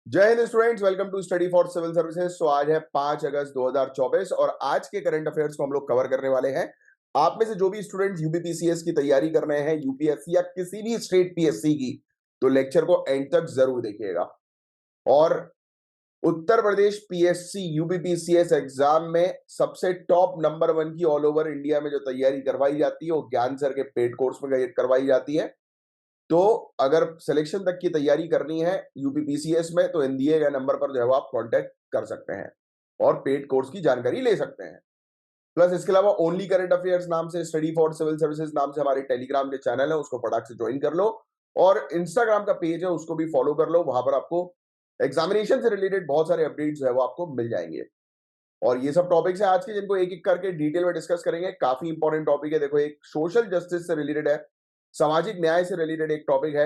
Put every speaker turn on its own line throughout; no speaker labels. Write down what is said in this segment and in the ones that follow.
जय Hind students, welcome to study for civil services. तो आज है 5 अगस्त 2024 और आज के करंट अफेयर्स को हम लोग कवर करने वाले हैं। आप में से जो भी स्टूडेंट्स यूपीपीसीएस की तैयारी कर रहे हैं, यूपीएससी या किसी भी स्टेट पीएससी की, तो लेक्चर को एंड तक जरूर देखिएगा। और Uttar Pradesh PSC UPPCS exam में सबसे टॉप नंबर 1 की ऑल ओवर इंडिया में जो तैयारी करवाई जाती है वो ज्ञान सर के पेड कोर्स में करवाई जाती है। तो अगर सिलेक्शन तक की तैयारी करनी है यूपीपीसीएस में, तो इन दिए गए नंबर पर जो है आप कांटेक्ट कर सकते हैं और पेड कोर्स की जानकारी ले सकते हैं। प्लस इसके अलावा ओनली करंट अफेयर्स नाम से, स्टडी फॉर सिविल सर्विसेज नाम से हमारे टेलीग्राम के चैनल है, उसको फटाक से ज्वाइन कर लो। और इंस्टाग्राम का पेज है, उसको भी फॉलो कर लो। वहां पर आपको एग्जामिनेशन से रिलेटेड बहुत सारे अपडेट्स जो है वो आपको मिल जाएंगे। और ये सब टॉपिक्स हैं आज के, जिनको एक एक करके डिटेल में डिस्कस करेंगे। काफी इंपॉर्टेंट टॉपिक है। देखो, एक सोशल जस्टिस से रिलेटेड है, सामाजिक न्याय से रिलेटेड एक टॉपिक है।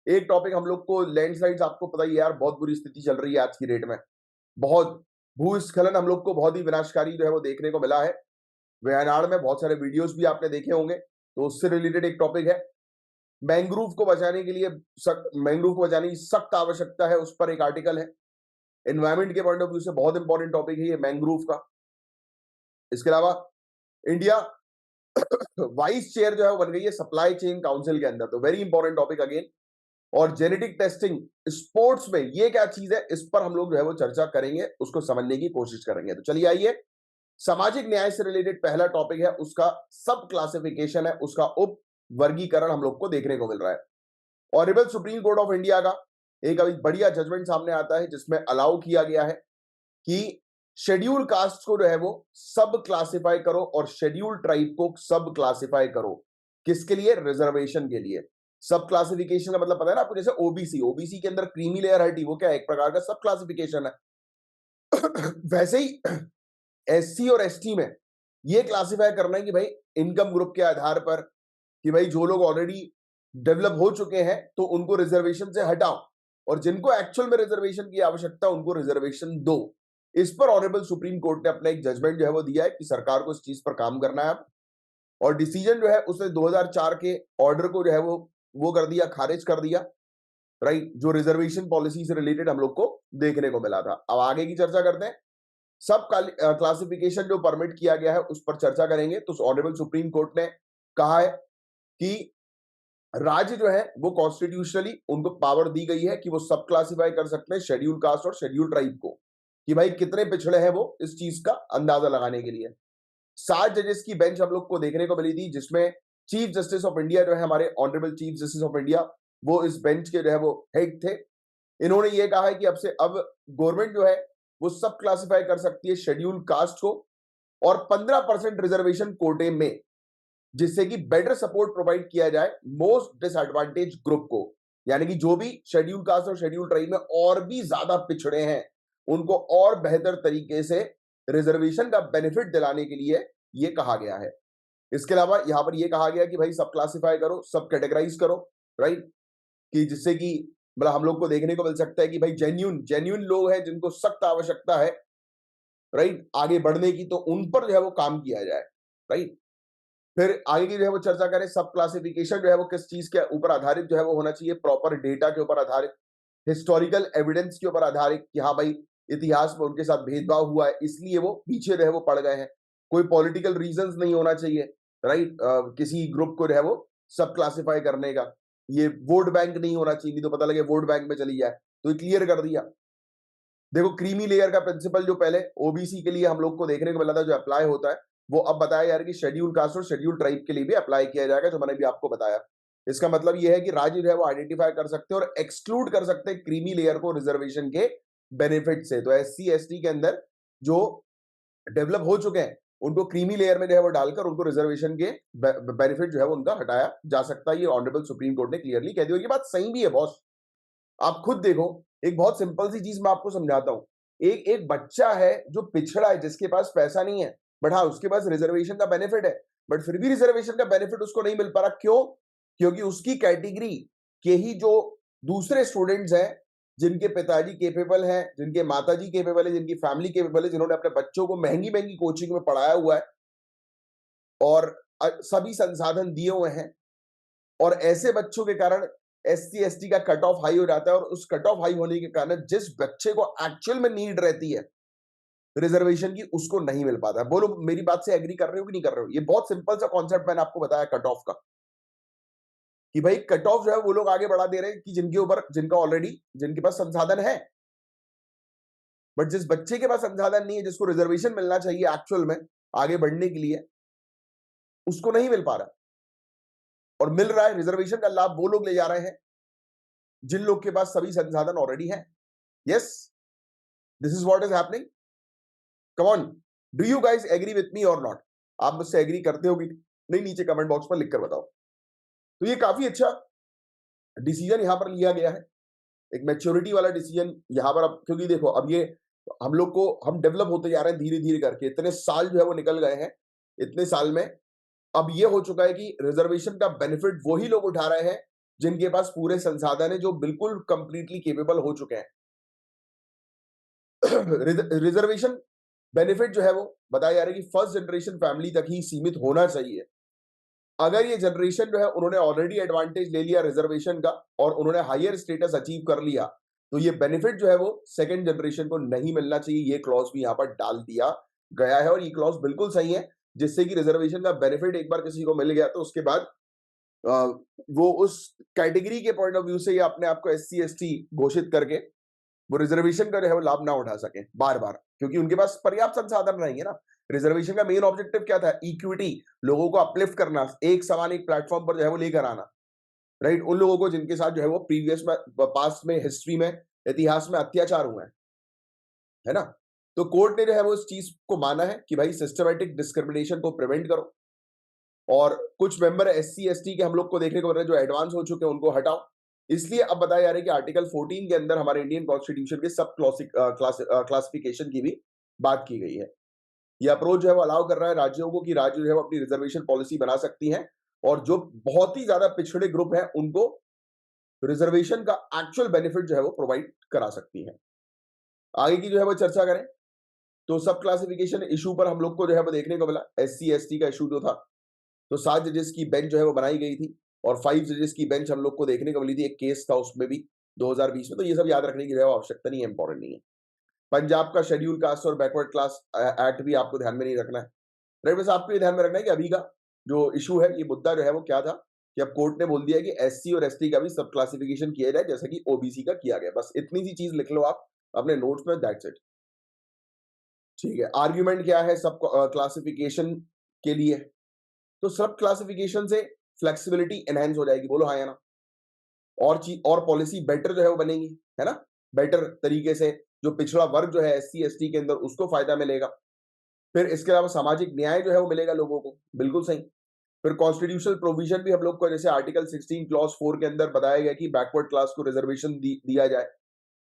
एक टॉपिक हम लोग को लैंडस्लाइड्स, आपको पता ही है यार, बहुत बुरी स्थिति चल रही है आज की डेट में। बहुत भूस्खलन हम लोग को बहुत ही विनाशकारी जो है वो देखने को मिला है। वयनाड में बहुत सारे वीडियोस भी आपने देखे होंगे, तो उससे रिलेटेड एक टॉपिक है। मैंग्रोव को बचाने के लिए मैंग्रोव को बचाने की सख्त आवश्यकता है, उस पर एक आर्टिकल है। एनवायरमेंट के पॉइंट ऑफ व्यू से बहुत इंपॉर्टेंट टॉपिक है ये मैंग्रोव का। इसके अलावा इंडिया वाइस चेयर जो है वो बन गई है सप्लाई चेन काउंसिल के अंदर, तो वेरी इंपॉर्टेंट टॉपिक अगेन। और जेनेटिक टेस्टिंग स्पोर्ट्स में ये क्या चीज है, इस पर हम लोग जो है वो चर्चा करेंगे, उसको समझने की कोशिश करेंगे। तो चलिए आइए, सामाजिक न्याय से रिलेटेड पहला टॉपिक है, उसका सब क्लासिफिकेशन है, उसका उप वर्गीकरण हम लोग को देखने को मिल रहा है। Honourable supreme court of India का एक अभी बढ़िया जजमेंट सामने आता है, जिसमें अलाउ किया गया है कि शेड्यूल कास्ट को जो है वो सब क्लासिफाई करो और शेड्यूल ट्राइब को सब क्लासिफाई करो। किसके लिए? रिजर्वेशन के लिए। सब क्लासिफिकेशन का मतलब पता है ना आपको, जैसे ओबीसी, ओबीसी के अंदर क्रीमी लेयर हटी, वो क्या है? एक प्रकार का सब क्लासिफिकेशन है। वैसे ही एससी और एसटी में ये क्लासिफाई करना है कि भाई इनकम ग्रुप के आधार पर, कि भाई जो लोग ऑलरेडी डेवलप हो चुके हैं तो उनको रिजर्वेशन से हटाओ, और जिनको एक्चुअल में रिजर्वेशन की आवश्यकता उनको रिजर्वेशन दो। इस पर ऑनरेबल सुप्रीम कोर्ट ने अपना एक जजमेंट जो है वो दिया है कि सरकार को इस चीज पर काम करना है अब। और डिसीजन जो है उसने 2004 के ऑर्डर को जो है वो कर दिया, खारिज कर दिया। राइट, जो रिजर्वेशन पॉलिसी से रिलेटेड हम लोग को देखने को मिला था। अब आगे की चर्चा करते हैं। सब क्लासिफिकेशन जो परमिट किया गया है उस पर चर्चा करेंगे। तो ऑनरेबल सुप्रीम कोर्ट ने कहा है कि राज्य जो है वो कॉन्स्टिट्यूशनली उनको पावर दी गई है कि वो सब क्लासिफाई कर सकते हैं शेड्यूल कास्ट और शेड्यूल ट्राइब को, कि भाई कितने पिछड़े हैं वो, इस चीज का अंदाजा लगाने के लिए। 7 जजेस की बेंच हम लोग को देखने को मिली थी, जिसमें चीफ जस्टिस ऑफ इंडिया जो है, हमारे honourable chief justice of India, वो इस बेंच के जो है वो हेड थे। इन्होंने ये कहा है कि अब गवर्नमेंट जो है वो सब क्लासिफाई कर सकती है शेड्यूल कास्ट को, और 15% रिजर्वेशन कोटे में, जिससे कि बेटर सपोर्ट प्रोवाइड किया जाए मोस्ट डिसएडवांटेज ग्रुप को। यानी कि जो भी शेड्यूल कास्ट और शेड्यूल ट्राइब में और भी ज्यादा पिछड़े हैं, उनको और बेहतर तरीके से रिजर्वेशन का बेनिफिट दिलाने के लिए यह कहा गया है। इसके अलावा यहां पर यह कहा गया कि भाई सब क्लासिफाई करो, सब कैटेगराइज करो, राइट, कि जिससे कि मतलब हम लोग को देखने को मिल सकता है कि भाई जेन्यून जेन्यून लोग हैं जिनको सख्त आवश्यकता है, राइट, आगे बढ़ने की, तो उन पर जो है वो काम किया जाए। राइट, फिर आगे की जो है वो चर्चा करें, सब क्लासिफिकेशन जो है वो किस चीज के ऊपर आधारित जो है वो होना चाहिए? प्रॉपर डेटा के ऊपर आधारित, हिस्टोरिकल एविडेंस के ऊपर आधारित, कि हाँ भाई इतिहास में उनके साथ भेदभाव हुआ है इसलिए वो पीछे जो है वो पड़ गए हैं। कोई पॉलिटिकल रीजंस नहीं होना चाहिए, राइट, किसी ग्रुप को जो है वो सब क्लासिफाई करने का। ये वोट बैंक नहीं होना चाहिए, नहीं तो पता लगे वोट बैंक में चली जाए, तो ये क्लियर कर दिया। देखो, क्रीमी लेयर का प्रिंसिपल जो पहले ओबीसी के लिए हम लोग को देखने को मिला था, जो अप्लाई होता है, वो अब बताया जा रहा है कि शेड्यूल कास्ट और शेड्यूल ट्राइब के लिए भी अप्लाई किया जाएगा, जो मैंने भी आपको बताया। इसका मतलब यह है कि राज्य जो है वो आइडेंटिफाई कर सकते हैं और एक्सक्लूड कर सकते हैं क्रीमी लेयर को रिजर्वेशन के बेनिफिट से। तो एससी एसटी के अंदर जो डेवलप हो चुके हैं, उनको क्रीमी लेयर में जो है वो डालकर उनको रिजर्वेशन के बेनिफिट जो है वो उनका हटाया जा सकता है। ये ऑनरेबल सुप्रीम कोर्ट ने क्लियरली कह दिया। ये बात सही भी है बॉस। आप खुद देखो, एक बहुत सिंपल सी चीज मैं आपको समझाता हूं। एक एक बच्चा है जो पिछड़ा है, जिसके पास पैसा नहीं है, बट हाँ उसके पास रिजर्वेशन का बेनिफिट है, बट फिर भी रिजर्वेशन का बेनिफिट उसको नहीं मिल पा रहा। क्यों? क्योंकि उसकी कैटेगरी के ही जो दूसरे स्टूडेंट्स हैं, जिनके पिताजी केपेबल हैं, जिनके माताजी केपेबल है, जिनकी फैमिली केपेबल है, जिन्होंने अपने बच्चों को महंगी महंगी कोचिंग में पढ़ाया हुआ है और सभी संसाधन दिए हुए हैं, और ऐसे बच्चों के कारण SC ST का कट ऑफ हाई हो जाता है और उस कट ऑफ हाई होने के कारण जिस बच्चे को एक्चुअल में नीड रहती है रिजर्वेशन की, उसको नहीं मिल पाता। बोलो मेरी बात से एग्री कर रहे हो कि नहीं कर रहे हो? ये बहुत सिंपल सा कॉन्सेप्ट मैंने आपको बताया कट ऑफ का, कि भाई कट ऑफ जो है वो लोग आगे बढ़ा दे रहे हैं कि जिनके ऊपर, जिनका ऑलरेडी, जिनके पास संसाधन है, बट जिस बच्चे के पास संसाधन नहीं है, जिसको रिजर्वेशन मिलना चाहिए एक्चुअल में आगे बढ़ने के लिए, उसको नहीं मिल पा रहा। और मिल रहा है, रिजर्वेशन का लाभ वो लोग ले जा रहे हैं जिन लोग के पास सभी संसाधन ऑलरेडी हैं। Yes, this is what is happening. Come on, do you guys agree with me और नॉट? आप मुझसे एग्री करते हो कि नहीं? नीचे कमेंट बॉक्स में लिखकर बताओ। तो ये काफी अच्छा डिसीजन यहां पर लिया गया है, एक मैच्योरिटी वाला डिसीजन यहां पर। अब क्योंकि देखो, अब ये हम लोग को, हम डेवलप होते जा रहे हैं धीरे धीरे करके, इतने साल जो है वो निकल गए हैं, इतने साल में अब ये हो चुका है कि रिजर्वेशन का बेनिफिट वही लोग उठा रहे हैं जिनके पास पूरे संसाधन है, जो बिल्कुल कंप्लीटली केपेबल हो चुके हैं। रिजर्वेशन बेनिफिट जो है वो बताया जा रहा है कि फर्स्ट जनरेशन फैमिली तक ही सीमित होना चाहिए। अगर ये जनरेशन जो है उन्होंने ऑलरेडी एडवांटेज ले लिया रिजर्वेशन का और उन्होंने हायर स्टेटस अचीव कर लिया, तो ये बेनिफिट जो है वो सेकंड जनरेशन को नहीं मिलना चाहिए। ये क्लॉज भी यहां पर डाल दिया गया है और ये क्लॉज बिल्कुल सही है, जिससे कि रिजर्वेशन का बेनिफिट एक बार किसी को मिल गया तो उसके बाद वो उस कैटेगरी के पॉइंट ऑफ व्यू से या अपने आप को SC ST घोषित करके वो रिजर्वेशन का जो है वो लाभ ना उठा सके बार बार, क्योंकि उनके पास पर्याप्त संसाधन रहेंगे ना। रिजर्वेशन का मेन ऑब्जेक्टिव क्या था? इक्विटी, लोगों को अपलिफ्ट करना, एक समान एक प्लेटफॉर्म पर जो है वो लेकर आना, राइट? उन लोगों को जिनके साथ जो है वो प्रीवियस में, पास्ट में, हिस्ट्री में, इतिहास में अत्याचार हुए हैं, है ना? तो कोर्ट ने जो है वो इस चीज को माना है कि भाई सिस्टमैटिक डिस्क्रिमिनेशन को प्रिवेंट करो, और कुछ मेंबर SC ST के हम लोग को देखने को मिल रहा है जो एडवांस हो चुके हैं, उनको हटाओ। इसलिए अब बताया जा रहा है कि आर्टिकल 14 के अंदर हमारे इंडियन कॉन्स्टिट्यूशन के सब क्लासिफिकेशन की भी बात की गई है। ये अप्रोच जो है वो अलाउ कर रहा है राज्यों को कि राज्य जो है वो अपनी रिजर्वेशन पॉलिसी बना सकती हैं और जो बहुत ही ज्यादा पिछड़े ग्रुप हैं उनको रिजर्वेशन का एक्चुअल बेनिफिट जो है वो प्रोवाइड करा सकती हैं। आगे की जो है वो चर्चा करें तो सब क्लासिफिकेशन इशू पर हम लोग को जो है वो देखने को मिला, SC ST का इशू जो था, तो 7 जजेस की बेंच जो है वो बनाई गई थी और 5 जजेस की बेंच हम लोग को देखने को मिली थी। एक केस था उसमें भी 2020 में, तो ये सब याद रखने की जो है आवश्यकता नहीं है, इंपॉर्टेंट नहीं है। पंजाब का शेड्यूल कास्ट और बैकवर्ड क्लास एक्ट भी आपको ध्यान में नहीं रखना है, राइट? बस आपको ये ध्यान में रखना है कि अभी का जो इशू है, ये मुद्दा जो है वो क्या था, कि अब कोर्ट ने बोल दिया है कि SC और ST का भी सब क्लासिफिकेशन किया जाए जैसा कि OBC का किया गया। बस इतनी सी चीज लिख लो आप अपने नोट्स में, दैट्स इट। ठीक है, आर्ग्यूमेंट क्या है सब क्लासिफिकेशन के लिए? तो सब क्लासिफिकेशन से फ्लेक्सिबिलिटी एनहांस हो जाएगी, बोलो हाँ या ना? और चीज और पॉलिसी बेटर जो है वो बनेगी, है ना? बेटर तरीके से जो पिछड़ा वर्ग जो है SC ST के अंदर, उसको फायदा मिलेगा। फिर इसके अलावा सामाजिक न्याय जो है वो मिलेगा लोगों को, बिल्कुल सही। फिर कॉन्स्टिट्यूशनल प्रोविजन भी हम लोग को, जैसे आर्टिकल 16 क्लॉज 4 के अंदर बताया गया कि बैकवर्ड क्लास को रिजर्वेशन दिया जाए,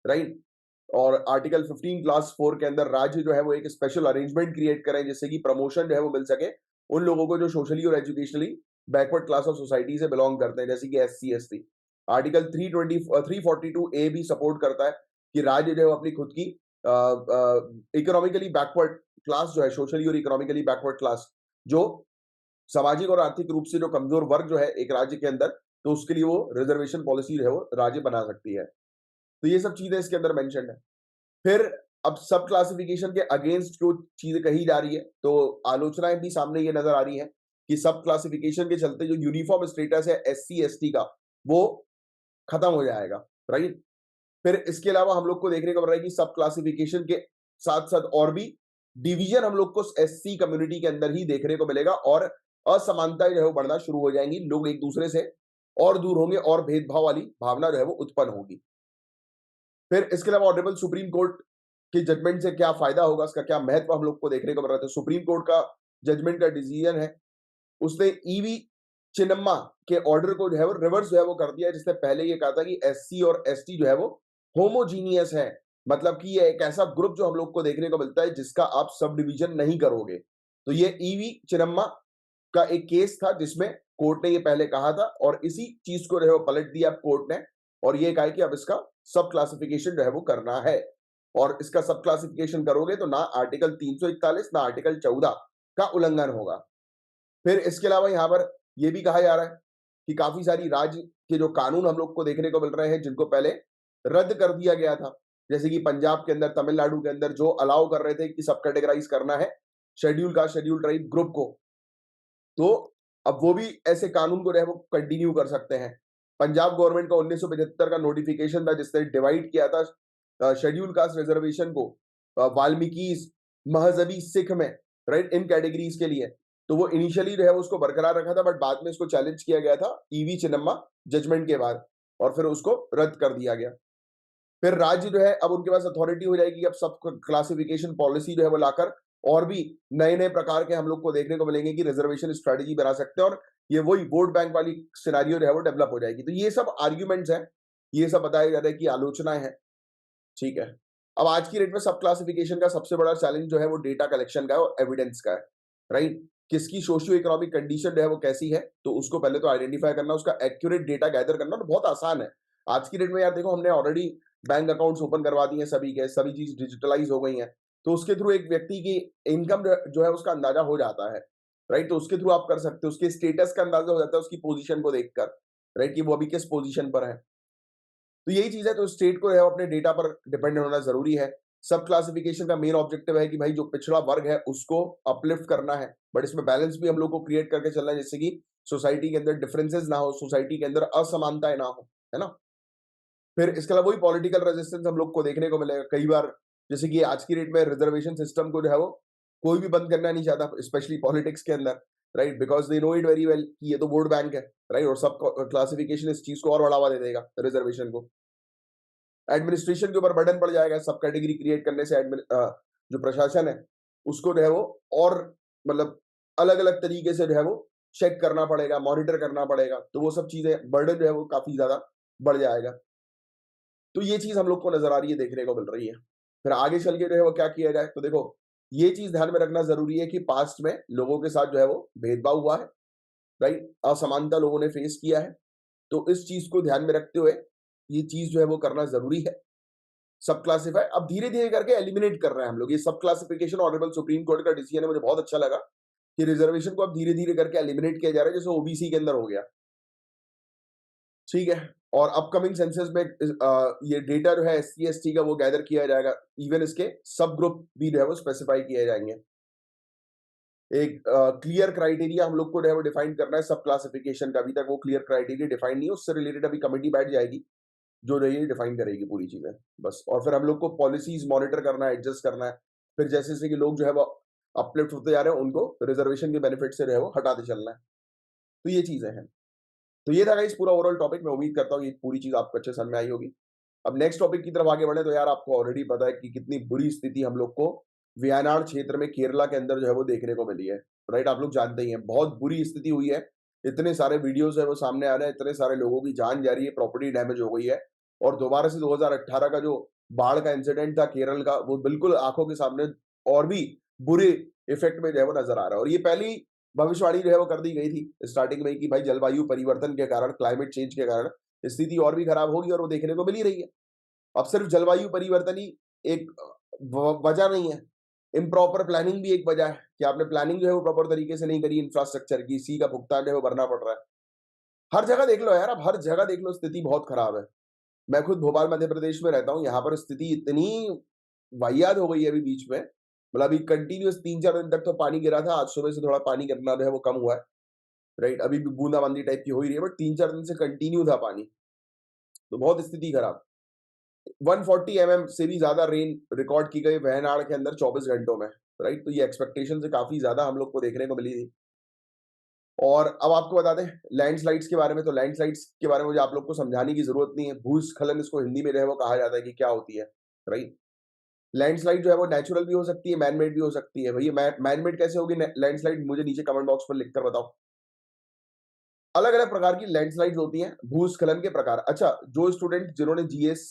राइट? और आर्टिकल 15 क्लास 4 के अंदर राज्य जो है वो एक स्पेशल अरेंजमेंट क्रिएट करें जिससे कि प्रमोशन जो है वो मिल सके उन लोगों को जो सोशली और educationally backward class of society से बिलोंग करते हैं, जैसे कि SC ST। आर्टिकल 342A भी सपोर्ट करता है कि राज्य जो है वो अपनी खुद की इकोनॉमिकली बैकवर्ड क्लास जो है, सोशली और इकोनॉमिकली बैकवर्ड क्लास, जो सामाजिक और आर्थिक रूप से जो कमजोर वर्ग जो है एक राज्य के अंदर, तो उसके लिए वो रिजर्वेशन पॉलिसी जो है वो राज्य बना सकती है। तो ये सब चीजें इसके अंदर मेंशन है। फिर अब सब क्लासिफिकेशन के अगेंस्ट जो चीजें कही जा रही है, तो आलोचनाएं भी सामने ये नजर आ रही है कि सब क्लासिफिकेशन के चलते जो यूनिफॉर्म स्टेटस है SC ST का, वो खत्म हो जाएगा, राइट? फिर इसके अलावा हम लोग को देखने को मिल रहा है कि सब क्लासिफिकेशन के साथ साथ और भी डिवीजन हम लोग को SC कम्युनिटी के अंदर ही देखने को मिलेगा और असमानताएं जो है वो बढ़ना शुरू हो जाएंगी, लोग एक दूसरे से और दूर होंगे और भेदभाव वाली भावना जो है वो उत्पन्न होगी। फिर इसके अलावा ऑनरेबल सुप्रीम कोर्ट के जजमेंट से क्या फायदा होगा, इसका क्या महत्व हम लोग को देखने को मिल रहा है? तो सुप्रीम कोर्ट का जजमेंट का डिसीजन है, उसने EV चिन्नम्मा के ऑर्डर को जो है वो रिवर्स जो है वो कर दिया है, जिसने पहले ये कहा था कि SC और ST जो है वो होमोजीनियस है, मतलब कि ये एक ऐसा ग्रुप जो हम लोग को देखने को मिलता है जिसका आप सब डिवीजन नहीं करोगे। तो ये EV चिन्नम्मा का एक केस था जिसमें कोर्ट ने ये पहले कहा था और इसी चीज को जो है वो पलट दिया कोर्ट ने और ये कहा कि अब इसका सब क्लासिफिकेशन जो है वो करना है, और इसका सब क्लासिफिकेशन करोगे तो ना आर्टिकल 341 ना आर्टिकल 14 का उल्लंघन होगा। फिर इसके अलावा यहां पर यह भी कहा जा रहा है कि काफी सारी राज्य के जो कानून हम लोग को देखने को मिल रहे हैं जिनको पहले रद्द कर दिया गया था, जैसे कि पंजाब के अंदर, तमिलनाडु के अंदर जो अलाउ कर रहे थे कि सब कैटेगराइज करना है schedule caste schedule tribe group को, तो अब वो भी ऐसे कानून को जो है वो कंटिन्यू कर सकते हैं। पंजाब गवर्नमेंट का 1975 का नोटिफिकेशन था जिसने डिवाइड किया था शेड्यूल कास्ट रिजर्वेशन को वाल्मीकिस, महजबी, सिख में, राइट, इन कैटेगरीज के लिए। तो वो इनिशियली जो है उसको बरकरार रखा था, बट बाद में इसको चैलेंज किया गया था ईवी चिन्नम्मा जजमेंट के बाद, और फिर उसको रद्द कर दिया गया। फिर राज्य जो है अब उनके पास अथॉरिटी हो जाएगी, अब सब क्लासिफिकेशन पॉलिसी जो है वो लाकर और भी नए नए प्रकार के हम लोग को देखने को मिलेंगे कि रिजर्वेशन स्ट्रेटेजी बना सकते हैं, और ये वही वोट बैंक वाली सिनेरियो जो है वो डेवलप हो जाएगी। तो ये सब आर्ग्यूमेंट्स हैं, ये सब बताया जा रहा है कि आलोचनाएं हैं, ठीक है। अब आज की डेट में सब क्लासिफिकेशन का सबसे बड़ा चैलेंज जो है वो डेटा कलेक्शन का है और एविडेंस का है, राइट। किसकी सोशियो इकोनॉमिक कंडीशन जो है वो कैसी है, तो उसको पहले तो आइडेंटिफाई करना, उसका एक्यूरेट डेटा गैदर करना तो बहुत आसान है। आज की डेट में यार देखो, हमने ऑलरेडी बैंक अकाउंट्स ओपन करवा दिए हैं सभी के, सभी चीज डिजिटलाइज हो गई हैं, तो उसके थ्रू एक व्यक्ति की इनकम जो है उसका अंदाजा हो जाता है, राइट। तो उसके थ्रू आप कर सकते हो, उसके स्टेटस का अंदाजा हो जाता है उसकी पोजीशन को देखकर, राइट, कि वो अभी किस पोजीशन पर है। तो यही चीज है, तो स्टेट को है अपने डेटा पर डिपेंडेंट होना जरूरी है। सब क्लासिफिकेशन का मेन ऑब्जेक्टिव है कि भाई जो पिछड़ा वर्ग है उसको अपलिफ्ट करना है, बट इसमें बैलेंस भी हम लोग को क्रिएट करके चलना है, जिससे कि सोसाइटी के अंदर डिफरेंसेस ना हो, सोसाइटी के अंदर असमानताएं ना हो, है ना। फिर इसके अलावा वही पॉलिटिकल रेजिस्टेंस हम लोग को देखने को मिलेगा कई बार, जैसे कि आज की डेट में रिजर्वेशन सिस्टम को जो है वो कोई भी बंद करना नहीं चाहता, स्पेशली पॉलिटिक्स के अंदर, right, because they know it very well कि ये तो वोट बैंक है, राइट, और सब क्लासिफिकेशन इस चीज को और बढ़ावा दे देगा रिजर्वेशन को। एडमिनिस्ट्रेशन के ऊपर बर्डन पड़ जाएगा सब कैटेगरी क्रिएट करने से, जो प्रशासन है उसको जो है वो और मतलब अलग अलग तरीके से जो है वो चेक करना पड़ेगा, मॉनिटर करना पड़ेगा, तो वो सब चीजें बर्डन जो है वो काफी ज्यादा बढ़ जाएगा। तो ये चीज हम लोग को नजर आ रही है, देखने को मिल रही है। फिर आगे चल के जो है वो क्या किया जाए, तो देखो ये चीज ध्यान में रखना जरूरी है कि पास्ट में लोगों के साथ जो है वो भेदभाव हुआ है, राइट, असमानता लोगों ने फेस किया है। तो इस चीज को ध्यान में रखते हुए ये चीज जो है वो करना जरूरी है। सब क्लासिफाई अब धीरे धीरे करके एलिमिनेट कर रहे हैं हम लोग, ये सब क्लासिफिकेशन ऑनरेबल सुप्रीम कोर्ट का डिसीजन है, मुझे बहुत अच्छा लगा कि रिजर्वेशन को अब धीरे धीरे करके एलिमिनेट किया जा रहा है, जैसे ओबीसी के अंदर हो गया, ठीक है। और अपकमिंग सेंसस में ये डेटा जो है एससी एसटी का वो गैदर किया जाएगा, इवन इसके सब ग्रुप भी जो है वो स्पेसिफाई किए जाएंगे। एक क्लियर क्राइटेरिया हम लोग को जो है वो डिफाइन करना है सब क्लासिफिकेशन का, अभी तक वो क्लियर क्राइटेरिया डिफाइन नहीं है, उससे रिलेटेड अभी कमेटी बैठ जाएगी जो रही डिफाइन करेगी पूरी चीजें, बस। और फिर हम लोग को पॉलिसीज मॉनिटर करना है, एडजस्ट करना है, फिर जैसे जैसे कि लोग जो है वो अपलिफ्ट होते जा रहे हैं उनको रिजर्वेशन के बेनिफिट से जो है वो हटाते चलना है। तो ये चीजें हैं। तो ये था गाइस पूरा ओवरऑल टॉपिक, मैं उम्मीद करता हूँ ये पूरी चीज आपको अच्छे समझ में आई होगी। अब नेक्स्ट टॉपिक की तरफ आगे बढ़े, तो यार आपको ऑलरेडी पता है कि कितनी बुरी स्थिति हम लोग को वयनाड क्षेत्र में केरला के अंदर जो है वो देखने को मिली है, राइट। आप लोग जानते ही हैं बहुत बुरी स्थिति हुई है, इतने सारे वीडियोस है वो सामने आ रहे हैं, इतने सारे लोगों की जान जा रही है, प्रॉपर्टी डैमेज हो गई है, और दोबारा से 2018 का जो बाढ़ का इंसिडेंट था केरल का, वो बिल्कुल आंखों के सामने और भी बुरे इफेक्ट में जो है वो नजर आ रहा है। और ये पहली भविष्यवाणी जो है वो कर दी गई थी स्टार्टिंग में कि भाई जलवायु परिवर्तन के कारण, क्लाइमेट चेंज के कारण स्थिति और भी खराब होगी, और वो देखने को मिल ही रही है। अब सिर्फ जलवायु परिवर्तन ही एक वजह नहीं है, इम्प्रॉपर प्लानिंग भी एक वजह है कि आपने प्लानिंग जो है वो प्रॉपर तरीके से नहीं करी इंफ्रास्ट्रक्चर की, इसी का भुगतान जो है वो भरना पड़ रहा है। हर जगह देख लो यार, अब हर जगह देख लो स्थिति बहुत खराब है। मैं खुद भोपाल मध्य प्रदेश में रहता हूँ, यहाँ पर स्थिति इतनी वाहियात हो गई है अभी बीच में, मतलब अभी कंटिन्यूस 3-4 दिन तक तो पानी गिरा था, आज सुबह से थोड़ा पानी गिरना जो है वो कम हुआ है, राइट। अभी भी बूंदाबांदी टाइप की हो ही रही है, बट 3-4 दिन से कंटिन्यू था पानी, तो बहुत स्थिति खराब। 140 mm से भी ज्यादा रेन रिकॉर्ड की गई वयनाड के अंदर 24 घंटों में, राइट। तो ये एक्सपेक्टेशन से काफी ज्यादा हम लोग को देखने को मिली थी। और अब आपको बता दें लैंडस्लाइड्स के बारे में, तो लैंडस्लाइड्स के बारे में मुझे आप लोग को समझाने की जरूरत नहीं है, भूस्खलन इसको हिंदी में जो है वो कहा जाता है कि क्या होती है, राइट। लैंडस्लाइड जो है वो नेचुरल भी हो सकती है, मैनमेड भी हो सकती है। भैया मैनमेड कैसे होगी लैंडस्लाइड, मुझे नीचे कमेंट बॉक्स पर लिखकर बताओ। अलग अलग प्रकार की लैंडस्लाइड्स होती हैं, भूस्खलन के प्रकार। अच्छा, जो स्टूडेंट जिन्होंने जीएस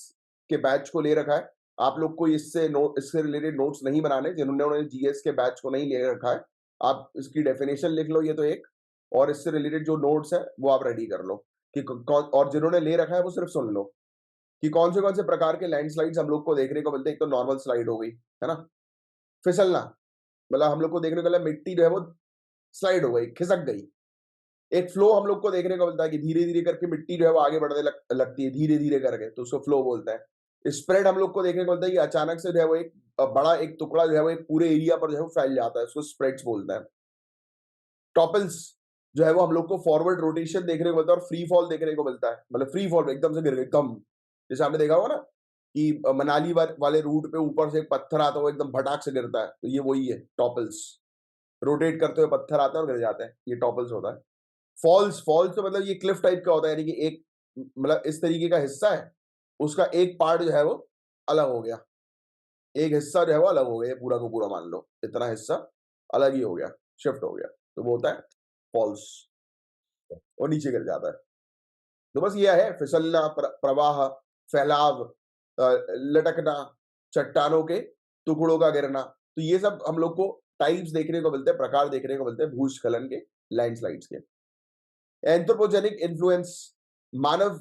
के बैच को ले रखा है, आप लोग को इससे रिलेटेड नोट्स नहीं बनाने, जिन्होंने जीएस के बैच को नहीं ले रखा है, आप इसकी डेफिनेशन लिख लो, ये तो एक, और इससे रिलेटेड जो नोट्स है वो आप रेडी कर लो कि कौन, और जिन्होंने ले रखा है वो सिर्फ सुन लो कि कौन से प्रकार के लैंडस्लाइड्स हम लोग को देखने को मिलते हैं। एक तो नॉर्मल स्लाइड हो गई, है ना, फिसलना, मतलब हम लोग को देखने को मिला मिट्टी जो है वो स्लाइड हो गई, खिसक गई, एक फ्लो हम लोग को देखने को मिलता है कि धीरे-धीरे करके मिट्टी जो है वो आगे बढ़ने लगती है, धीरे-धीरे करके, तो उसको फ्लो बोलते हैं। स्प्रेड हम लोग को देखने को मिलता है कि अचानक से जो है वो एक बड़ा एक टुकड़ा जो है वो एक पूरे एरिया पर जो है वो फैल जाता है, उसको स्प्रेड्स बोलते हैं। टॉपल्स जो है वो हम लोग को फॉरवर्ड रोटेशन देखने को मिलता है और फ्री फॉल देखने को मिलता है, मतलब फ्री फॉल एकदम से गिर गए, कम। जैसे आपने देखा होगा ना कि मनाली वाले रूट पे ऊपर से एक पत्थर आता है, वो एकदम भटाक से गिरता है, तो ये वही है टॉपल्स। रोटेट करते हुए पत्थर आता है और गिर जाते हैं, ये टॉपल्स होता है। फॉल्स फॉल्स तो मतलब ये क्लिफ टाइप का होता है, यानी कि एक मतलब इस तरीके का हिस्सा है, उसका एक पार्ट जो है वो अलग हो गया, एक हिस्सा जो है वो अलग हो गया, ये पूरा को पूरा मान लो इतना हिस्सा अलग ही हो गया, शिफ्ट हो गया, तो वो होता है फॉल्स, और नीचे गिर जाता है। तो बस ये है फिसलना, प्रवाह, फैलाव, लटकना, चट्टानों के टुकड़ों का गिरना, तो ये सब हम लोग को टाइप्स देखने को मिलते हैं, प्रकार देखने को मिलते हैं भूस्खलन के, लैंडस्लाइड्स के। एंथ्रोपोजेनिक इन्फ्लुएंस, मानव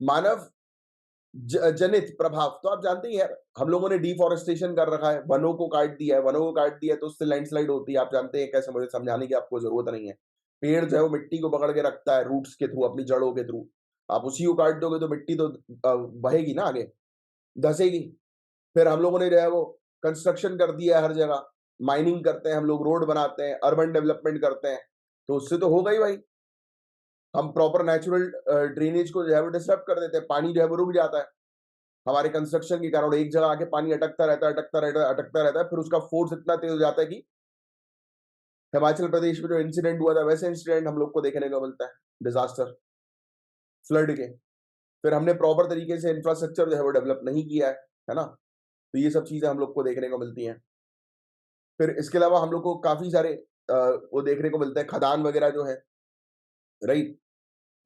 मानव जनित प्रभाव, तो आप जानते ही हैं हम लोगों ने डिफॉरेस्टेशन कर रखा है, वनों को काट दिया है, वनों को काट दिया है तो उससे लैंडस्लाइड होती है, आप जानते हैं कैसे, मुझे समझाने की आपको जरूरत नहीं है। पेड़ जो है वो मिट्टी को पकड़ के रखता है रूट्स के थ्रू, अपनी जड़ों के थ्रू। आप उसी को काट दोगे तो मिट्टी तो बहेगी ना आगे, धसेगी। फिर हम लोगों ने जो है वो कंस्ट्रक्शन कर दिया है हर जगह, माइनिंग करते हैं हम लोग, रोड बनाते हैं, अर्बन डेवलपमेंट करते हैं, तो उससे तो होगा ही भाई। हम प्रॉपर नेचुरल ड्रेनेज को जो है वो डिस्टर्ब कर देते हैं, पानी जो है वो रुक जाता है हमारे कंस्ट्रक्शन के कारण, एक जगह आके पानी अटकता रहता है, अटकता रहता है, अटकता रहता है, फिर उसका फोर्स इतना तेज हो जाता है कि हिमाचल प्रदेश में जो इंसिडेंट हुआ था वैसे इंसिडेंट हम लोग को देखने को मिलता है, डिजास्टर, फ्लड के। फिर हमने प्रॉपर तरीके से इंफ्रास्ट्रक्चर जो है वो डेवलप नहीं किया है ना? तो ये सब चीजें हम लोग को देखने को मिलती हैं। फिर इसके अलावा हम लोग को काफी सारे वो देखने को मिलता है, खदान वगैरह जो है, राइट?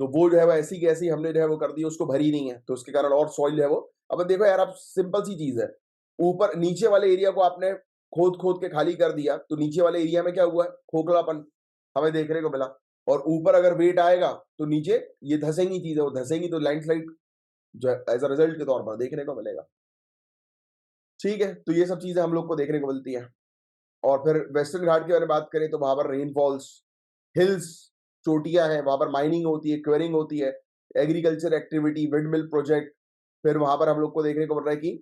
तो वो जो है वो ऐसी की ऐसी हमने जो है वो कर दी, उसको भरी नहीं है, तो उसके कारण और सॉइल जो है वो, अब देखो यार, आप सिंपल सी चीज है, ऊपर नीचे वाले एरिया को आपने खोद खोद के खाली कर दिया, तो नीचे वाले एरिया में क्या हुआ है, खोखलापन हमें देखने को मिला। और ऊपर अगर वेट आएगा तो नीचे ये धसेंगी चीजें, वो धसेंगी तो लैंडस्लाइड जो है एज अ रिजल्ट के तौर पर देखने को मिलेगा। ठीक है, तो ये सब चीजें हम लोग को देखने को मिलती हैं। और फिर वेस्टर्न घाट की अगर बात करें तो वहां पर रेनफॉल्स, हिल्स, चोटियां हैं, वहां पर माइनिंग होती है, क्वेरिंग होती है, agriculture activity, wind mill project. फिर वहां पर हम लोग को देखने को मिल रहा है कि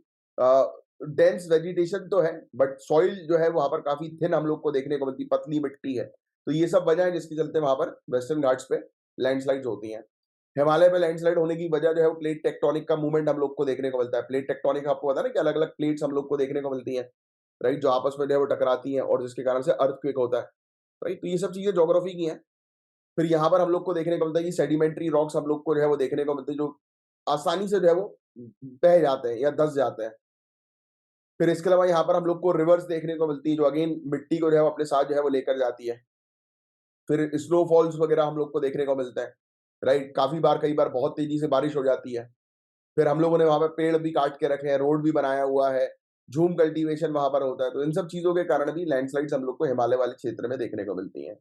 डेंस वेजिटेशन तो है, बट सॉइल जो है वहां पर काफी थिन हम लोग को देखने को मिलती है, पतली मिट्टी है। तो ये सब वजह है जिसके चलते वहां पर वेस्टर्न घाट्स पे लैंडस्लाइड्स होती हैं। हिमालय पे लैंडस्लाइड होने की वजह जो है वो प्लेट टेक्टोनिक का मूवमेंट हम लोग को देखने को मिलता है। प्लेट टेक्टोनिक आपको पता है ना कि अलग अलग प्लेट्स हम लोग को देखने को मिलती हैं, राइट, जो आपस में जो है वो टकराती हैं और जिसके कारण से अर्थक्वेक होता है, राइट। तो ये सब चीजें ज्योग्राफी की हैं। फिर यहाँ पर हम लोग को देखने को मिलता है कि सेडिमेंट्री रॉक्स हम लोग को जो है वो देखने को मिलते हैं, जो आसानी से जो है वो बह जाते हैं या धस जाते हैं। फिर इसके अलावा यहाँ पर हम लोग को रिवर्स देखने को मिलती है, जो अगेन मिट्टी को जो है वो अपने साथ जो है वो लेकर जाती है। फिर स्नोफॉल्स वगैरह हम लोग को देखने को मिलते हैं, राइट। काफी बार, कई बार बहुत तेजी से बारिश हो जाती है। फिर हम लोगों ने वहां पर पेड़ भी काट के रखे हैं, रोड भी बनाया हुआ है, झूम कल्टीवेशन वहां पर होता है, तो इन सब चीजों के कारण भी लैंडस्लाइड्स हम लोग को हिमालय वाले क्षेत्र में देखने को मिलती हैं।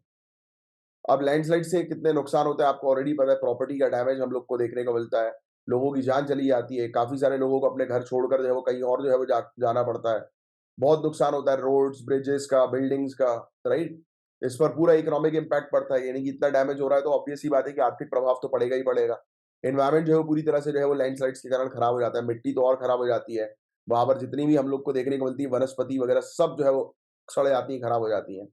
अब लैंडस्लाइड से कितने नुकसान होते हैं आपको ऑलरेडी पता है, प्रॉपर्टी का डैमेज हम लोग को देखने को मिलता है, लोगों की जान चली जाती है, काफी सारे लोगों को अपने घर छोड़कर जो है वो कहीं और जो है वो जाना पड़ता है। बहुत नुकसान होता है रोड्स, ब्रिजेस का, बिल्डिंग्स का, राइट। इस पर पूरा इकोनॉमिक इम्पैक्ट पड़ता है, यानी कि इतना डैमेज हो रहा है तो ऑब्वियस सी बात है कि आर्थिक प्रभाव तो पड़ेगा ही पड़ेगा। एनवायरमेंट जो है वो पूरी तरह से जो है वो लैंडस्लाइड्स के कारण खराब हो जाता है, मिट्टी तो और खराब हो जाती है। वहां पर जितनी भी हम लोग को देखने को मिलती है वनस्पति वगैरह सब जो है वो सड़ जाती है, खराब हो जाती है,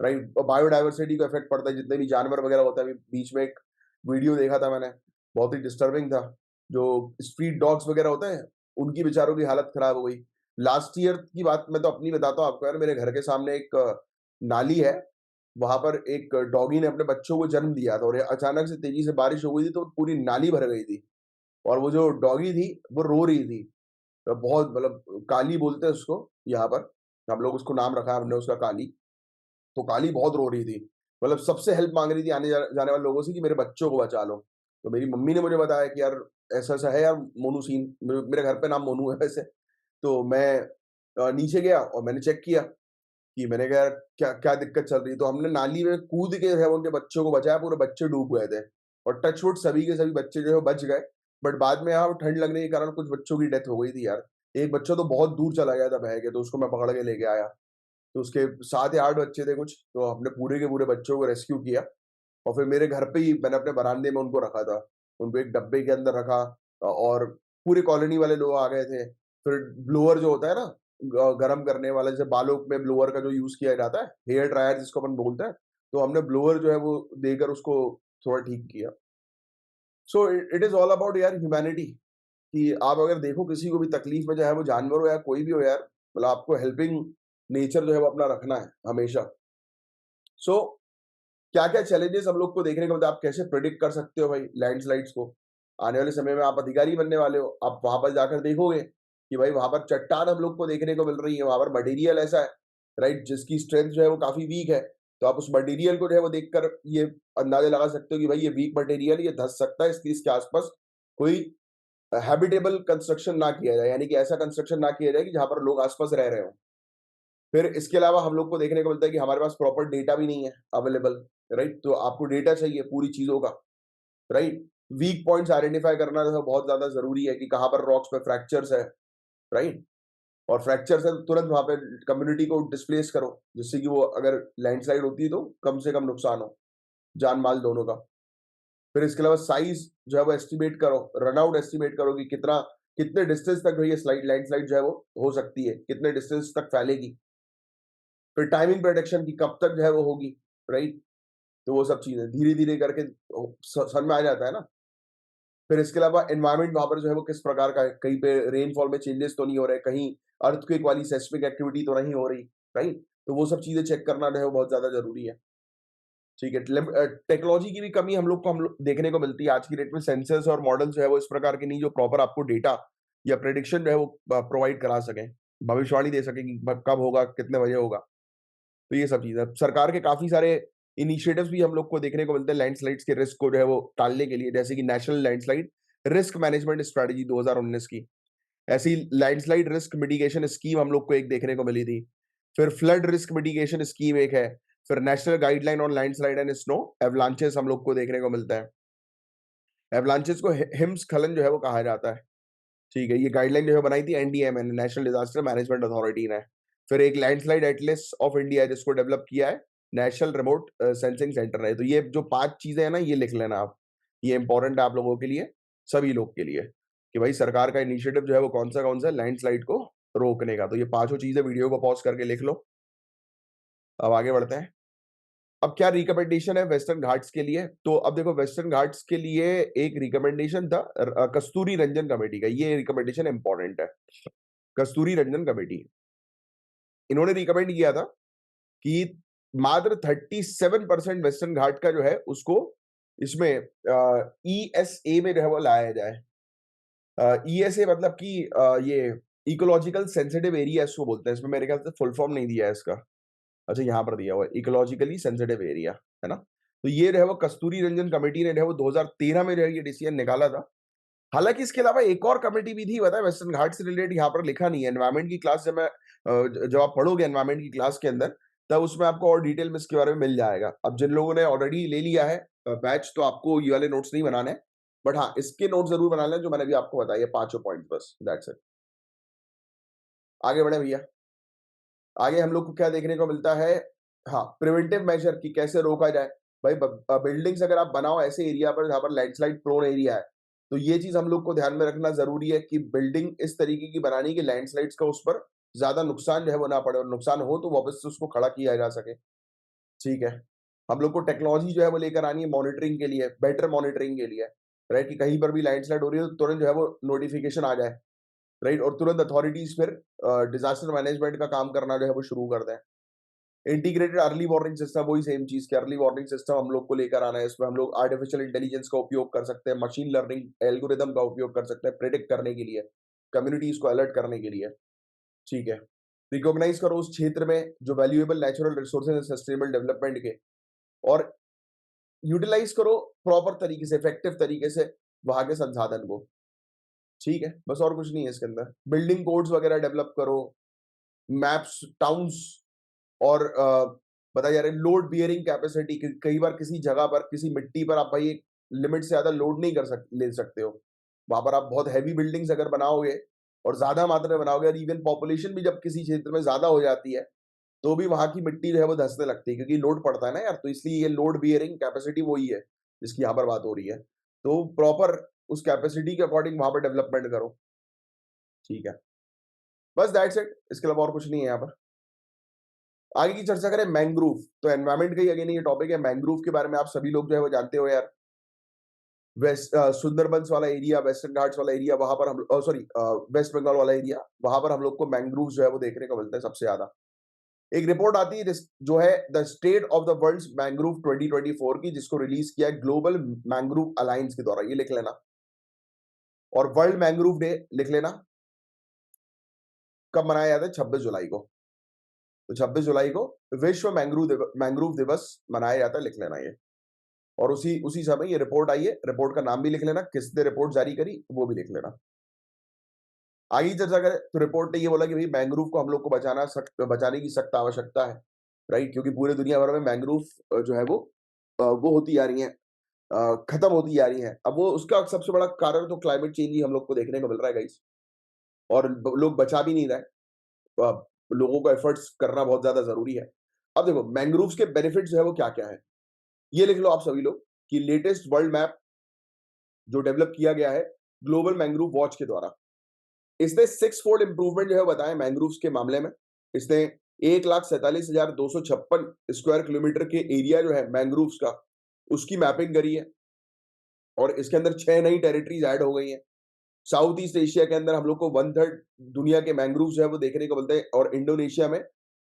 राइट। बायोडायवर्सिटी को इफेक्ट पड़ता है, जितने भी जानवर वगैरह होते हैं। अभी बीच में एक वीडियो देखा था मैंने, बहुत ही डिस्टर्बिंग था, जो स्ट्रीट डॉग्स वगैरह होते हैं, उनकी बेचारों की हालत खराब हो गई। लास्ट ईयर की बात मैं तो अपनी बताता हूँ आपको यार, मेरे घर के सामने एक नाली है, वहां पर एक डॉगी ने अपने बच्चों को जन्म दिया था, और अचानक से तेजी से बारिश हो गई थी तो पूरी नाली भर गई थी, और वो जो डॉगी थी वो रो रही थी। तो बहुत, मतलब काली बोलते हैं उसको यहाँ पर, हम लोग उसको नाम रखा है हमने उसका, काली। तो काली बहुत रो रही थी, मतलब सबसे हेल्प मांग रही थी आने जाने वाले लोगों से कि मेरे बच्चों को बचा लो। तो मेरी मम्मी ने मुझे बताया कि यार ऐसा ऐसा है यार, मोनू सीन, मेरे घर पे नाम मोनू है वैसे। तो मैं नीचे गया और मैंने चेक किया कि, मैंने कहा यार क्या क्या दिक्कत चल रही है, तो हमने नाली में कूद के जो है उनके बच्चों को बचाया, पूरे बच्चे डूब गए थे, और टचवुड सभी के सभी बच्चे जो है बच गए। बट बाद में यहाँ ठंड लगने के कारण कुछ बच्चों की डेथ हो गई थी यार। एक बच्चा तो बहुत दूर चला गया था बह के, तो उसको मैं पकड़ के लेके आया। तो उसके 7 या 8 बच्चे थे कुछ, तो हमने पूरे के पूरे बच्चों को रेस्क्यू किया, और फिर मेरे घर पे ही मैंने अपने बरामदे में उनको रखा था। उनको एक डब्बे के अंदर रखा और पूरे कॉलोनी वाले लोग आ गए थे। फिर ब्लोअर जो होता है ना गरम करने वाला, जैसे बालों में ब्लोअर का जो यूज किया जाता है, हेयर ड्रायर जिसको अपन बोलते हैं, तो हमने ब्लोअर जो है वो देकर उसको थोड़ा ठीक किया। So it is all about यार ह्यूमैनिटी, कि आप अगर देखो किसी को भी तकलीफ में, चाहे वो जानवर हो या कोई भी हो यार, मतलब आपको हेल्पिंग नेचर जो है वो अपना रखना है हमेशा। सो क्या-क्या चैलेंजेस हम लोग को देखने को मिलता है? आप कैसे प्रेडिक्ट कर सकते हो भाई लैंडस्लाइड्स को? आने वाले समय में आप अधिकारी बनने वाले हो, आप वहाँ पर जाकर देखोगे कि भाई वहाँ पर चट्टान हम लोग को देखने को मिल रही है, वहाँ पर मटेरियल ऐसा है, राइट? जिसकी स्ट्रेंथ जो है वो काफ़ी वीक है। तो आप उस मटेरियल को जो है वो देखकर ये अंदाज़ा लगा सकते हो कि भाई ये वीक मटेरियल ये धँस सकता है, इसलिए इसके आस-पास कोई हैबिटेबल कंस्ट्रक्शन ना किया जाए, यानी कि ऐसा कंस्ट्रक्शन ना किया जाए कि जहाँ पर लोग आस-पास रह रहे हों। फिर इसके अलावा हम लोग को देखने को मिलता है कि हमारे पास प्रॉपर डेटा भी नहीं है अवेलेबल, राइट? तो आपको डेटा चाहिए पूरी चीज़ों का, राइट? वीक पॉइंट्स आइडेंटिफाई करना जो है बहुत ज़्यादा ज़रूरी है कि कहाँ पर रॉक्स पे फ्रैक्चर्स है, राइट? और फ्रैक्चर्स है तो तुरंत वहाँ पे कम्युनिटी को डिस्प्लेस करो, जिससे कि वो अगर लैंडस्लाइड होती है तो कम से कम नुकसान हो, जान-माल दोनों का। फिर इसके अलावा साइज़ जो है वो एस्टिमेट करो, रन आउट एस्टिमेट करो कि कितने डिस्टेंस तक जो ये लैंडस्लाइड जो है वो हो सकती है, कितने डिस्टेंस तक फैलेगी। फिर टाइमिंग प्रेडिक्शन की कब तक जो है वो होगी, राइट? तो वो सब चीज़ें धीरे-धीरे करके समझ में आ जाता है ना। फिर इसके अलावा एनवायरनमेंट वहाँ पर जो है वो किस प्रकार का है, कहीं पे रेनफॉल में चेंजेस तो नहीं हो रहे, कहीं अर्थक्वेक वाली सेस्मिक एक्टिविटी तो नहीं हो रही, राइट? तो वो सब चीज़ें चेक करना जो है वो बहुत ज़्यादा ज़रूरी है। ठीक है, टेक्नोलॉजी की भी कमी हम लोग देखने को मिलती है आज की डेट में। सेंसर्स और मॉडल्स जो है वो इस प्रकार के नहीं जो प्रॉपर आपको डेटा या प्रेडिक्शन जो है वो प्रोवाइड करा सकें, भविष्यवाणी दे सकें कि कब होगा, कितने बजे होगा। तो ये सब चीज़ें। सरकार के काफ़ी सारे इनिशिएटिव्स भी हम लोग को देखने को मिलते हैं लैंडस्लाइड्स के रिस्क को जो है वो टालने के लिए, जैसे कि national landslide risk management strategy 2019 की। ऐसी लैंडस्लाइड रिस्क मिटिगेशन स्कीम हम लोग को एक देखने को मिली थी। फिर फ्लड रिस्क मिटिगेशन स्कीम एक है। फिर national guideline on landslide and snow avalanches हम लोग को देखने को मिलता है। एवलांचेस को हिमस्खलन जो है वो कहा जाता है। ठीक है, ये गाइडलाइन जो है बनाई थी NDMA national disaster management authority ने। फिर एक लैंडस्लाइड एटलस ऑफ इंडिया जिसको डेवलप किया है नेशनल रिमोट सेंसिंग सेंटर है। तो ये जो 5 चीजें हैं ना, ये लिख लेना आप। ये इंपॉर्टेंट है आप लोगों के लिए, सभी लोग के लिए, कि भाई सरकार का इनिशिएटिव जो है वो कौन-सा है लैंडस्लाइड को रोकने का। तो ये पाँचों चीजें वीडियो को पॉज़ करके लिख लो। अब आगे बढ़ते हैं। अब क्या रिकमेंडेशन है वेस्टर्न घाट्स के लिए? तो अब देखो वेस्टर्न घाट्स के लिए एक रिकमेंडेशन था कस्तूरी रंजन कमेटी का। ये रिकमेंडेशन इम्पोर्टेंट है। कस्तूरी रंजन कमेटी, इन्होंने रिकमेंड किया था कि मात्र 37% वेस्टर्न घाट का जो है उसको इसमें ईएसए में जो है वो लाया जाए। ईएसए मतलब कि ये इकोलॉजिकल सेंसिटिव एरिया इसको बोलते हैं। इसमें मेरे ख्याल से फुल फॉर्म नहीं दिया है इसका। अच्छा, यहाँ पर दिया हुआ है इकोलॉजिकली सेंसिटिव एरिया, है ना? तो ये जो है वो कस्तूरी रंजन कमेटी ने जो है वो 2013 में जो है ये डिसीजन निकाला था। हालाँकि इसके अलावा एक और कमेटी भी थी, पता है, वेस्टर्न घाट से रिलेटेड, यहाँ पर लिखा नहीं है। एनवायरनमेंट की क्लास जब आप पढ़ोगे एनवायरनमेंट की क्लास के अंदर, तब उसमें आपको और डिटेल में इसके बारे में मिल जाएगा। अब जिन लोगों ने ऑलरेडी ले लिया है बैच, तो आपको ये वाले नोट्स नहीं बनाने हैं। बट हाँ, इसके नोट्स ज़रूर बना लें जो मैंने अभी आपको बताई है, पाँचों पॉइंट्स बस, दैट्स इट। आगे बढ़ें भैया। आगे हम लोग को क्या देखने को मिलता है? हाँ, प्रिवेंटिव मेजर कि कैसे रोका जाए। भाई बिल्डिंग्स अगर आप बनाओ ऐसे एरिया पर जहाँ पर लैंडस्लाइड प्रोन एरिया है, तो ये चीज़ हम लोग को ध्यान में रखना ज़रूरी है कि बिल्डिंग इस तरीके की बनानी कि लैंडस्लाइड्स का उस पर ज़्यादा नुकसान जो है वो ना पड़े, और नुकसान हो तो वापस से उसको खड़ा किया जा सके। ठीक है। हम लोग को टेक्नोलॉजी जो है वो लेकर आनी है मॉनिटरिंग के लिए, बेटर मॉनिटरिंग के लिए, राइट? कि कहीं पर भी लैंडस्लाइड हो रही है तो तुरंत जो है वो नोटिफिकेशन आ जाए, राइट? और तुरंत अथॉरिटीज़ फिर डिज़ास्टर मैनेजमेंट का काम करना जो है वो शुरू कर दें। इंटीग्रेटेड अर्ली वार्निंग सिस्टम, वही सेम चीज़ कि अर्ली वार्निंग सिस्टम हम लोग को लेकर आना है। इसमें हम लोग आर्टिफिशियल इंटेलिजेंस का उपयोग कर सकते हैं, मशीन लर्निंग एल्गोरिदम का उपयोग कर सकते हैं प्रेडिक्ट करने के लिए, कम्युनिटीज़ को अलर्ट करने के लिए। ठीक है। रिकॉग्नाइज़ करो उस क्षेत्र में जो वैल्यूएबल नेचुरल रिसोर्सेज हैं सस्टेनेबल डेवलपमेंट के, और यूटिलाइज़ करो प्रॉपर तरीके से, इफेक्टिव तरीके से वहाँ के संसाधन को। ठीक है, बस और कुछ नहीं है इसके अंदर। बिल्डिंग कोड्स वगैरह डेवलप करो, मैप्स, टाउन्स, और बताया जा रहा है लोड बियरिंग कैपेसिटी, कई बार किसी जगह पर किसी मिट्टी पर आप भाई एक लिमिट से ज्यादा लोड नहीं ले सकते हो। वहां पर आप बहुत हैवी बिल्डिंग्स अगर बनाओगे और ज्यादा मात्रा में बनाओगे, और इवन पॉपुलेशन भी जब किसी क्षेत्र में ज्यादा हो जाती है, तो भी वहां की मिट्टी जो है वो धंसने लगती है, क्योंकि लोड पड़ता है ना यार, तो इसलिए ये लोड बियरिंग कैपेसिटी वही है जिसकी यहाँ पर बात हो रही है। तो प्रॉपर उस कैपेसिटी के अकॉर्डिंग वहां पर डेवलपमेंट करो। ठीक है, बस दैट्स इट, इसके अलावा और कुछ नहीं है यहाँ पर। आगे की चर्चा करें मैंग्रोव, तो एनवायरमेंट का ही अगेन ये टॉपिक है। मैंग्रोव के बारे में आप सभी लोग जो है वो जानते हो यार। सुंदरबंस वाला एरिया, वेस्टर्न घाट्स वाला एरिया, वहां पर हम सॉरी वेस्ट बंगाल वाला एरिया, वहां पर हम लोग को मैंग्रोव जो है वो देखने को मिलता है सबसे ज्यादा। एक रिपोर्ट आती है जो है the state of the world's mangrove 2024 की, जिसको रिलीज किया है ग्लोबल मैंग्रोव अलायंस के द्वारा, ये लिख लेना। और वर्ल्ड मैंग्रोव डे लिख लेना, कब मनाया जाता है? 26 जुलाई को। तो 26 जुलाई को विश्व मैंग्रोव दिवस मनाया जाता है, लिख लेना ये। और उसी उसी समय ये रिपोर्ट आई है, रिपोर्ट का नाम भी लिख लेना, किसने रिपोर्ट जारी करी वो भी लिख लेना। आगे चर्चा करें तो रिपोर्ट ने ये बोला कि भाई मैंग्रोव को हम लोग को बचाने की सख्त आवश्यकता है, राइट? क्योंकि पूरे दुनिया भर में मैंग्रोव जो है वो होती जा रही है, खत्म होती जा रही है। अब वो उसका सबसे बड़ा कारण तो क्लाइमेट चेंज ही हम लोग को देखने को मिल रहा है गाइस, और लोग बचा भी नहीं रहे। लोगों को एफर्ट्स करना बहुत ज्यादा जरूरी है। अब देखो मैंग्रोव्स के बेनिफिट्स जो है वो क्या क्या है, ये लिख लो आप सभी लोग कि लेटेस्ट वर्ल्ड मैप जो डेवलप किया गया है ग्लोबल मैंग्रोव वॉच के द्वारा, इसने 6 फोल्ड इंप्रूवमेंट जो है बताया मैंग्रोव्स के मामले में। इसने 1,47,256 स्क्वायर किलोमीटर के एरिया जो है मैंग्रोव्स का, उसकी मैपिंग करी है। और इसके अंदर 6 नई टेरिटरीज ऐड हो गई हैं। साउथ ईस्ट एशिया के अंदर हम लोग को 1/3 दुनिया के मैंग्रोव्स जो है वो देखने को मिलते हैं, और इंडोनेशिया में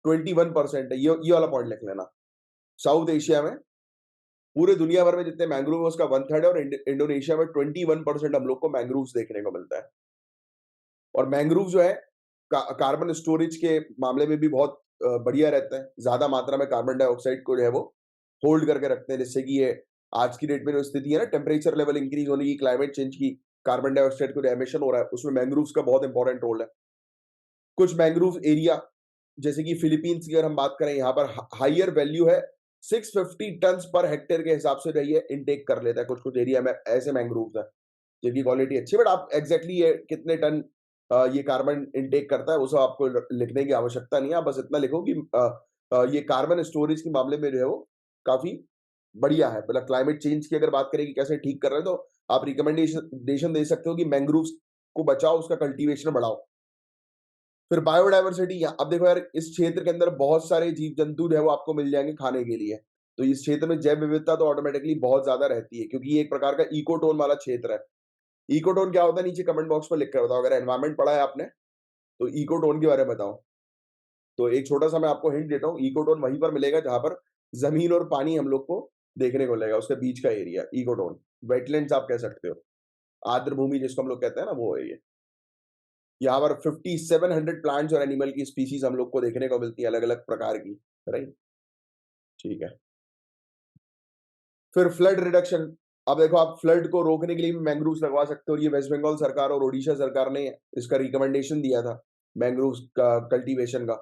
21% है। ये वाला पॉइंट लिख लेना। साउथ एशिया में पूरे दुनिया भर में जितने मैंग्रोव है उसका 1/3 है, और इंडोनेशिया में 21% हम लोग को मैंग्रोव्स देखने को मिलता है। और मैंग्रोव जो है कार्बन स्टोरेज के मामले में भी बहुत बढ़िया रहता है। ज्यादा मात्रा में कार्बन डाइऑक्साइड को जो है वो होल्ड करके रखते हैं, जिससे कि ये आज की डेट में जो स्थिति है ना, टेम्परेचर लेवल इंक्रीज होने की, क्लाइमेट चेंज की, कार्बन डाइऑक्साइड को जो एमिशन हो रहा है, उसमें मैंग्रोव्स का बहुत इंपॉर्टेंट रोल है। कुछ मैंग्रोव एरिया जैसे कि फिलीपींस की अगर हम बात करें, यहाँ पर हाइयर वैल्यू है, 650 टन पर हेक्टेयर के हिसाब से रही है इनटेक कर लेता है। कुछ कुछ एरिया में ऐसे मैंग्रोव्स है जिनकी क्वालिटी अच्छी है, बट आप एग्जैक्टली ये कितने टन ये कार्बन इनटेक करता है वो सब आपको लिखने की आवश्यकता नहीं है। आप बस इतना लिखो कि ये कार्बन स्टोरेज के मामले में जो है वो काफी बढ़िया है। मतलब क्लाइमेट चेंज की अगर बात करें कि कैसे ठीक कर रहे हैं, तो आप रिकमेंडेशन दे सकते हो कि मैंग्रोव्स को बचाओ, उसका कल्टीवेशन बढ़ाओ। फिर बायोडायवर्सिटी, अब देखो यार, इस क्षेत्र के अंदर बहुत सारे जीव जंतु जो है वो आपको मिल जाएंगे खाने के लिए। तो इस क्षेत्र में जैव विविधता तो ऑटोमेटिकली बहुत ज्यादा रहती है, क्योंकि ये एक प्रकार का इकोटोन वाला क्षेत्र है। इकोटोन क्या होता है नीचे कमेंट बॉक्स में लिख कर बताओ, अगर एनवायरमेंट पढ़ा है आपने तो इकोटोन के बारे में बताओ। तो एक छोटा सा मैं आपको हिंट देता हूँ, इकोटोन वहीं पर मिलेगा जहां पर जमीन और पानी हम लोग को देखने को मिलेगा, उसके बीच का एरिया इकोटोन। वेटलैंड्स आप कह सकते हो, आर्द्र भूमि जिसको हम लोग कहते हैं ना, वो है ये। यहाँ पर 5700 प्लांट्स और एनिमल की स्पीसीज हम लोग को देखने को मिलती है, अलग अलग प्रकार की, राइट? ठीक है। फिर फ्लड रिडक्शन, अब देखो आप फ्लड को रोकने के लिए भी मैंग्रोव्स लगवा सकते हो। ये वेस्ट बंगाल सरकार और ओडिशा सरकार ने इसका रिकमेंडेशन दिया था मैंग्रोव्स का कल्टीवेशन का,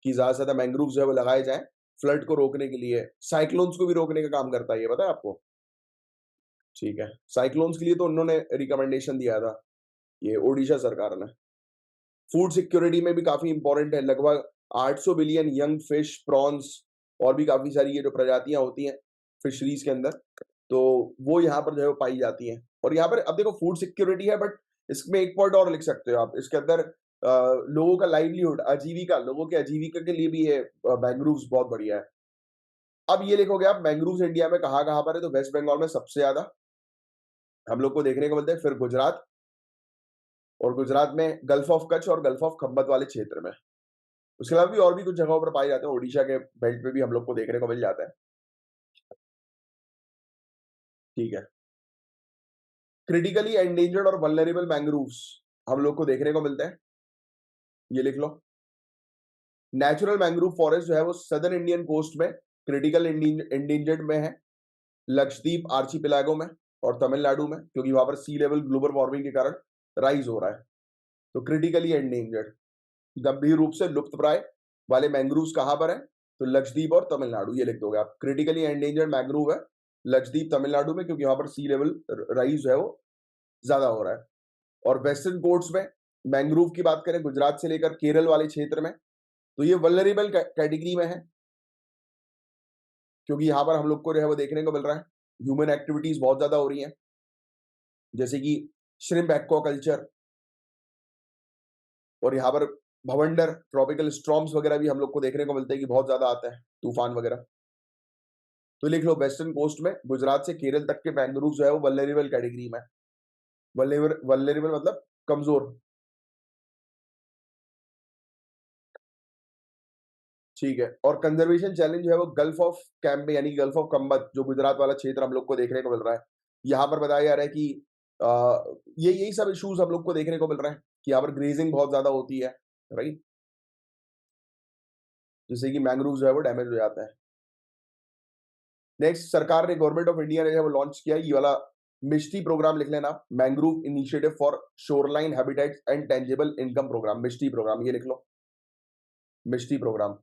कि ज्यादा से ज्यादा मैंग्रोव्स जो है वो लगाए जाएं फ्लड को रोकने के लिए। साइक्लोन्स को भी रोकने का काम करता है ये, पता है आपको? ठीक है, साइक्लोन्स के लिए तो उन्होंने रिकमेंडेशन दिया था, ये ओडिशा सरकार ने। फूड सिक्योरिटी में भी काफी इंपॉर्टेंट है। लगभग 800 बिलियन यंग फिश, प्रॉन्स और भी काफी सारी ये जो प्रजातियां होती हैं फिशरीज के अंदर, तो वो यहाँ पर जो है वो पाई जाती हैं। और यहाँ पर अब देखो फूड सिक्योरिटी है, बट इसमें एक पॉइंट और लिख सकते हो आप इसके अंदर, लोगों का लाइवलीहुड, आजीविका, लोगों के आजीविका के लिए भी ये मैंग्रोव्स बहुत बढ़िया है। अब ये लिखोगे आप मैंग्रोव्स इंडिया में कहाँ कहाँ पर है, तो वेस्ट बंगाल में सबसे ज्यादा हम लोग को देखने को मिलते हैं। फिर गुजरात, और गुजरात में गल्फ ऑफ कच्छ और गल्फ ऑफ खम्बत वाले क्षेत्र में। उसके अलावा भी और भी कुछ जगहों पर पाए जाते हैं, ओडिशा के बेल्ट पे भी हम लोग को देखने को मिल जाता है। ठीक है। क्रिटिकली एंडेंजर्ड और वल्नरेबल मैंग्रोव्स हम लोग को देखने को मिलते हैं, ये लिख लो। नेचुरल मैंग्रोव फॉरेस्ट जो है वो सदर्न इंडियन कोस्ट में क्रिटिकल एंडेंजर्ड में है, लक्षद्वीप आर्चिपेलागो में और तमिलनाडु में, क्योंकि वहां पर सी लेवल ग्लोबल वार्मिंग के कारण राइज हो रहा है। तो क्रिटिकली एंडेंजर्ड, गंभीर रूप से लुप्तप्राय वाले मैंग्रोव्स कहां पर है, तो लक्षद्वीप और तमिलनाडु, ये लिख दोगे आप। क्रिटिकली एंडेंजर्ड मैंग्रोव है लक्षद्वीप तमिलनाडु में, क्योंकि वहां पर सी लेवल राइज जो है वो ज्यादा हो रहा है। और वेस्टर्न कोट्स में मैंग्रोव की बात करें गुजरात से लेकर केरल वाले क्षेत्र में, तो ये वल्नरेबल कैटेगरी में है, क्योंकि यहाँ पर हम लोग को जो है वो देखने को मिल रहा है ह्यूमन एक्टिविटीज बहुत ज्यादा हो रही हैं, जैसे कि श्रिम्प एक्वाकल्चर, और यहाँ पर भवंडर ट्रॉपिकल स्टॉर्म्स वगैरह भी हम लोग को देखने को मिलते हैं कि बहुत ज्यादा आते हैं, तूफान वगैरह। तो लिख लो वेस्टर्न कोस्ट में गुजरात से केरल तक के मैंग्रोव जो है वो वल्नरेबल कैटेगरी में। वल्नरेबल मतलब कमजोर, ठीक है। और कंजर्वेशन चैलेंज जो है वो गल्फ ऑफ कैम्प में, यानी गल्फ ऑफ कम्बत, जो गुजरात वाला क्षेत्र हम लोग को देखने को मिल रहा है, यहाँ पर बताया जा रहा है कि ये यही सब इश्यूज हम लोग को देखने को मिल रहे हैं कि यहाँ पर ग्रेजिंग बहुत ज्यादा होती है, राइट, जिससे कि मैंग्रोव जो है वो डैमेज हो जाता है। नेक्स्ट, सरकार ने, गवर्नमेंट ऑफ इंडिया ने जो है वो लॉन्च किया ये वाला मिस्टी प्रोग्राम, लिख लेना, mangrove initiative for shoreline habitats and tangible income program, MISHTI program, ये लिख लो, मिस्टी प्रोग्राम,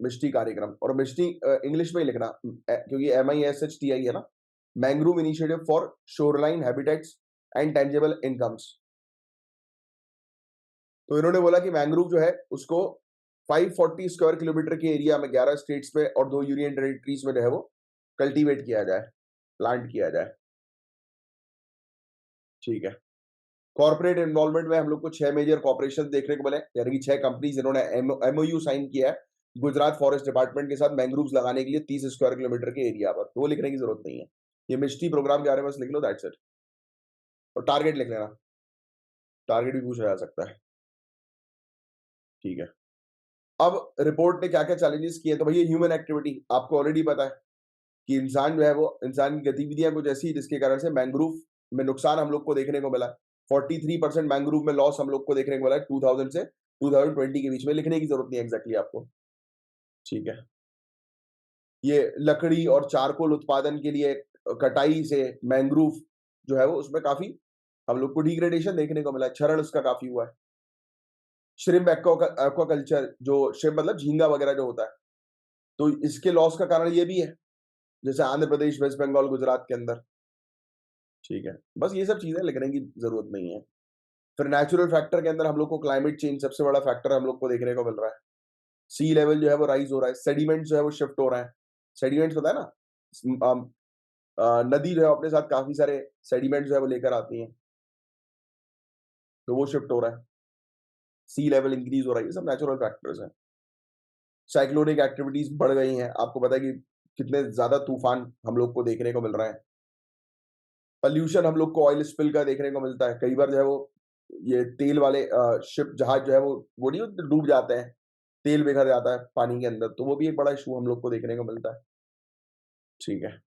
मिस्टी कार्यक्रम। और मिस्टी इंग्लिश में ही लिखना, क्योंकि MISHTI है ना, mangrove initiative for shoreline habitats and tangible incomes. तो इन्होंने बोला कि मैंग्रोव जो है उसको 540 स्क्वायर किलोमीटर के एरिया में 11 स्टेट्स में और 2 यूनियन टेरिटरीज में जो है वो कल्टीवेट किया जाए, प्लांट किया जाए, ठीक है। कॉर्पोरेट इन्वॉल्वमेंट में हम लोग को 6 मेजर कॉर्पोरेशन देखने को मिले, यानी कि 6 कंपनीज इन्होंने MOU साइन किया है गुजरात फॉरेस्ट डिपार्टमेंट के साथ मैंग्रोव्स लगाने के लिए 30 स्क्वायर किलोमीटर के एरिया पर। तो वो लिखने की जरूरत नहीं है, ये मिस्टी प्रोग्राम के बारे में बस लिख लो, दैट्स इट। और टारगेट लिख लेना, टारगेट भी पूछा जा सकता है, ठीक है। अब रिपोर्ट ने क्या क्या चैलेंजेस किए, तो भैया ह्यूमन एक्टिविटी आपको ऑलरेडी पता है कि इंसान जो है वो, इंसान की गतिविधियां कुछ ऐसी जिसके कारण से मैंग्रोव में नुकसान हम लोग को देखने को मिला। 43% मैंग्रोव में लॉस हम लोग को देखने को मिला 2000 से 2020 के बीच में, लिखने की जरूरत नहीं है एग्जैक्टली आपको, ठीक है। ये लकड़ी और चारकोल उत्पादन के लिए कटाई से मैंग्रोव जो है वो उसमें काफी हम लोग को डिग्रेडेशन देखने को मिला, क्षरण उसका काफी हुआ है। श्रिम्प एक्वाकल्चर, जो श्रिम्प मतलब झींगा वगैरह जो होता है, तो इसके लॉस का कारण ये भी है, जैसे आंध्र प्रदेश, वेस्ट बंगाल, गुजरात के अंदर, ठीक है। बस ये सब चीजें लिखने की जरूरत नहीं है। फिर नेचुरल फैक्टर के अंदर हम लोग को क्लाइमेट चेंज सबसे बड़ा फैक्टर हम लोग को देखने को मिल रहा है। सी लेवल जो है वो राइज हो रहा है, सेडिमेंट जो है वो शिफ्ट हो रहा है। सेडिमेंट्स होता है ना, नदी जो है अपने साथ काफी सारे सेडिमेंट जो है वो लेकर आती है, तो वो शिफ्ट हो रहा है, सी लेवल इंक्रीज हो रहा है, ये सब नेचुरल फैक्टर्स हैं। साइक्लोनिक एक्टिविटीज बढ़ गई हैं, आपको पता है कि कितने ज्यादा तूफान हम लोग को देखने को मिल रहा है। पॉल्यूशन हम लोग को ऑयल स्पिल का देखने को मिलता है, कई बार जो है वो ये तेल वाले शिप जहाज जो है वो नहीं होते, डूब जाते हैं, तेल बिखर जाता है पानी के अंदर, तो वो भी एक बड़ा इशू हम लोग को देखने को मिलता है, ठीक है।